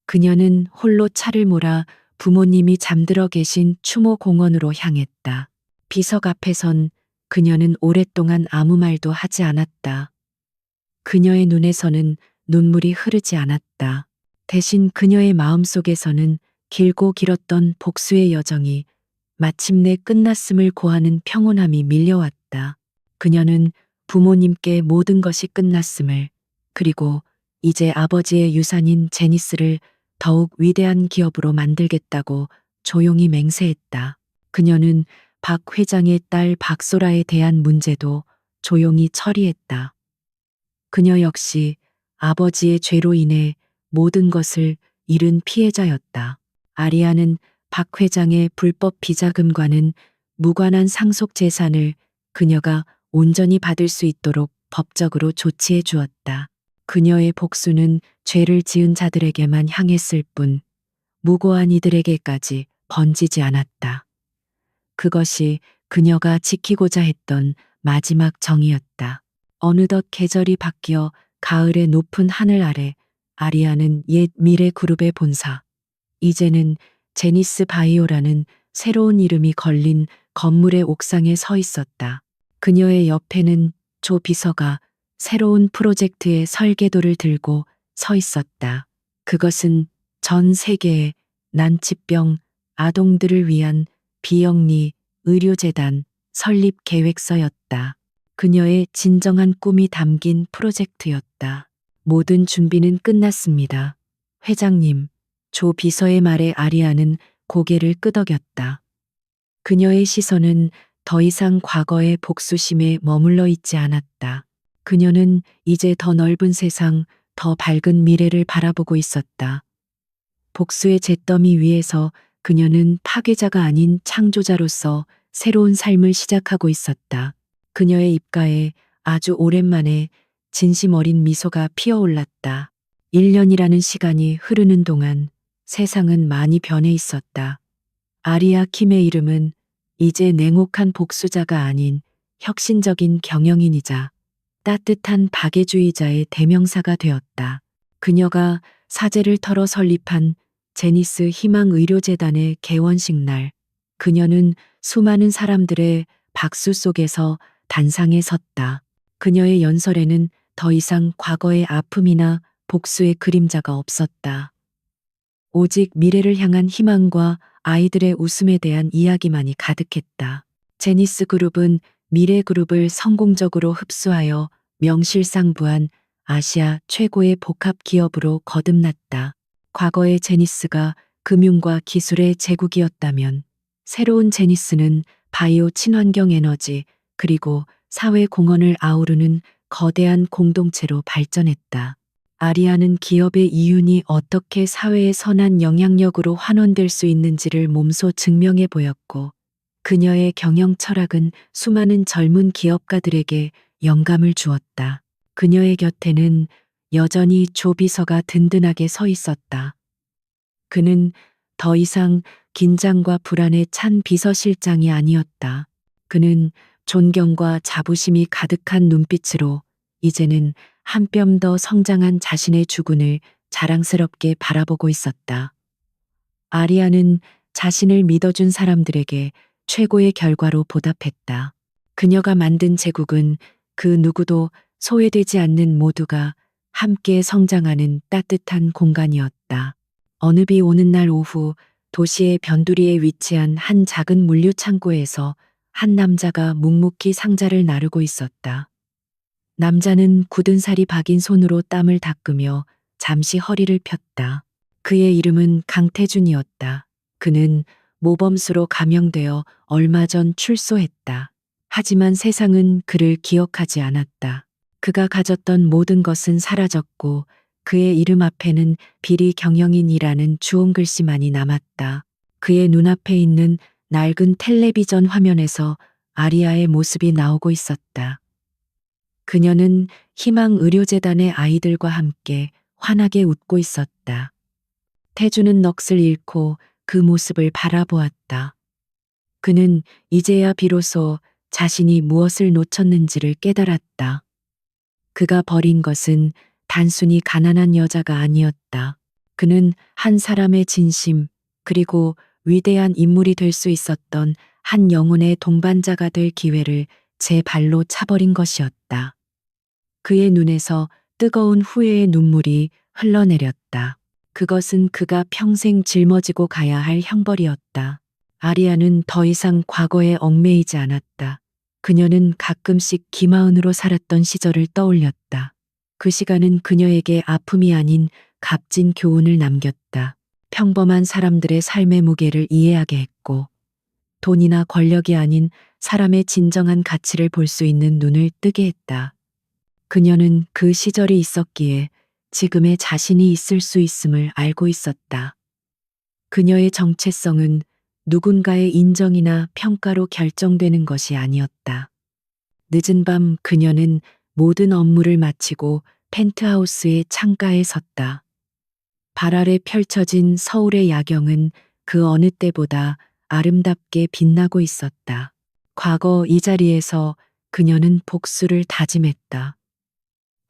그녀는 홀로 차를 몰아 부모님이 잠들어 계신 추모 공원으로 향했다. 비석 앞에선 그녀는 오랫동안 아무 말도 하지 않았다. 그녀의 눈에서는 눈물이 흐르지 않았다. 대신 그녀의 마음속에서는 길고 길었던 복수의 여정이 마침내 끝났음을 고하는 평온함이 밀려왔다. 그녀는 부모님께 모든 것이 끝났음을, 그리고 이제 아버지의 유산인 제니스를 더욱 위대한 기업으로 만들겠다고 조용히 맹세했다. 그녀는 박 회장의 딸 박소라에 대한 문제도 조용히 처리했다. 그녀 역시 아버지의 죄로 인해 모든 것을 잃은 피해자였다. 아리아는 박 회장의 불법 비자금과는 무관한 상속 재산을 그녀가 온전히 받을 수 있도록 법적으로 조치해 주었다. 그녀의 복수는 죄를 지은 자들에게만 향했을 뿐 무고한 이들에게까지 번지지 않았다. 그것이 그녀가 지키고자 했던 마지막 정의였다. 어느덧 계절이 바뀌어 가을의 높은 하늘 아래 아리아는 옛 미래 그룹의 본사, 이제는 제니스 바이오라는 새로운 이름이 걸린 건물의 옥상에 서 있었다. 그녀의 옆에는 조 비서가 새로운 프로젝트의 설계도를 들고 서 있었다. 그것은 전 세계의 난치병 아동들을 위한 비영리 의료재단 설립 계획서였다. 그녀의 진정한 꿈이 담긴 프로젝트였다. 모든 준비는 끝났습니다. 회장님, 조 비서의 말에 아리아는 고개를 끄덕였다. 그녀의 시선은 더 이상 과거의 복수심에 머물러 있지 않았다. 그녀는 이제 더 넓은 세상, 더 밝은 미래를 바라보고 있었다. 복수의 잿더미 위에서 그녀는 파괴자가 아닌 창조자로서 새로운 삶을 시작하고 있었다. 그녀의 입가에 아주 오랜만에 진심 어린 미소가 피어올랐다. 1년이라는 시간이 흐르는 동안 세상은 많이 변해 있었다. 아리아 킴의 이름은 이제 냉혹한 복수자가 아닌 혁신적인 경영인이자 따뜻한 박애주의자의 대명사가 되었다. 그녀가 사제를 털어 설립한 제니스 희망의료재단의 개원식 날, 그녀는 수많은 사람들의 박수 속에서 단상에 섰다. 그녀의 연설에는 더 이상 과거의 아픔이나 복수의 그림자가 없었다. 오직 미래를 향한 희망과 아이들의 웃음에 대한 이야기만이 가득했다. 제니스 그룹은 미래 그룹을 성공적으로 흡수하여 명실상부한 아시아 최고의 복합 기업으로 거듭났다. 과거의 제니스가 금융과 기술의 제국이었다면 새로운 제니스는 바이오 친환경 에너지 그리고 사회 공헌을 아우르는 거대한 공동체로 발전했다. 아리아는 기업의 이윤이 어떻게 사회의 선한 영향력으로 환원될 수 있는지를 몸소 증명해 보였고, 그녀의 경영 철학은 수많은 젊은 기업가들에게 영감을 주었다. 그녀의 곁에는 여전히 조 비서가 든든하게 서 있었다. 그는 더 이상 긴장과 불안에 찬 비서실장이 아니었다. 그는 존경과 자부심이 가득한 눈빛으로 이제는 한 뼘 더 성장한 자신의 주군을 자랑스럽게 바라보고 있었다. 아리아는 자신을 믿어준 사람들에게 최고의 결과로 보답했다. 그녀가 만든 제국은 그 누구도 소외되지 않는 모두가 함께 성장하는 따뜻한 공간이었다. 어느 비 오는 날 오후 도시의 변두리에 위치한 한 작은 물류 창고에서 한 남자가 묵묵히 상자를 나르고 있었다. 남자는 굳은 살이 박인 손으로 땀을 닦으며 잠시 허리를 폈다. 그의 이름은 강태준이었다. 그는 모범수로 감형되어 얼마 전 출소했다. 하지만 세상은 그를 기억하지 않았다. 그가 가졌던 모든 것은 사라졌고 그의 이름 앞에는 비리 경영인이라는 주홍 글씨만이 남았다. 그의 눈앞에 있는 낡은 텔레비전 화면에서 아리아의 모습이 나오고 있었다. 그녀는 희망의료재단의 아이들과 함께 환하게 웃고 있었다. 태주는 넋을 잃고 그 모습을 바라보았다. 그는 이제야 비로소 자신이 무엇을 놓쳤는지를 깨달았다. 그가 버린 것은 단순히 가난한 여자가 아니었다. 그는 한 사람의 진심, 그리고 위대한 인물이 될 수 있었던 한 영혼의 동반자가 될 기회를 제 발로 차버린 것이었다. 그의 눈에서 뜨거운 후회의 눈물이 흘러내렸다. 그것은 그가 평생 짊어지고 가야 할 형벌이었다. 아리아는 더 이상 과거에 얽매이지 않았다. 그녀는 가끔씩 김하은으로 살았던 시절을 떠올렸다. 그 시간은 그녀에게 아픔이 아닌 값진 교훈을 남겼다. 평범한 사람들의 삶의 무게를 이해하게 했고, 돈이나 권력이 아닌 사람의 진정한 가치를 볼 수 있는 눈을 뜨게 했다. 그녀는 그 시절이 있었기에 지금의 자신이 있을 수 있음을 알고 있었다. 그녀의 정체성은 누군가의 인정이나 평가로 결정되는 것이 아니었다. 늦은 밤 그녀는 모든 업무를 마치고 펜트하우스의 창가에 섰다. 발 아래 펼쳐진 서울의 야경은 그 어느 때보다 아름답게 빛나고 있었다. 과거 이 자리에서 그녀는 복수를 다짐했다.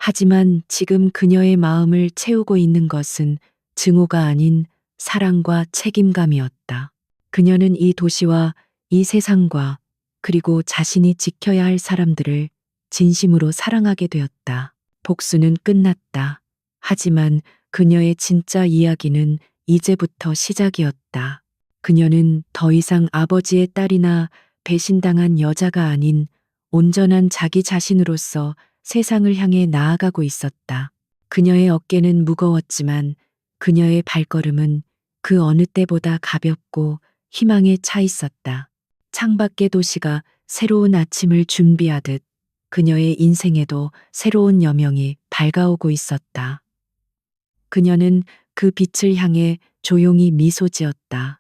하지만 지금 그녀의 마음을 채우고 있는 것은 증오가 아닌 사랑과 책임감이었다. 그녀는 이 도시와 이 세상과 그리고 자신이 지켜야 할 사람들을 진심으로 사랑하게 되었다. 복수는 끝났다. 하지만 그녀의 진짜 이야기는 이제부터 시작이었다. 그녀는 더 이상 아버지의 딸이나 배신당한 여자가 아닌 온전한 자기 자신으로서 세상을 향해 나아가고 있었다. 그녀의 어깨는 무거웠지만 그녀의 발걸음은 그 어느 때보다 가볍고 희망에 차 있었다. 창밖의 도시가 새로운 아침을 준비하듯 그녀의 인생에도 새로운 여명이 밝아오고 있었다. 그녀는 그 빛을 향해 조용히 미소 지었다.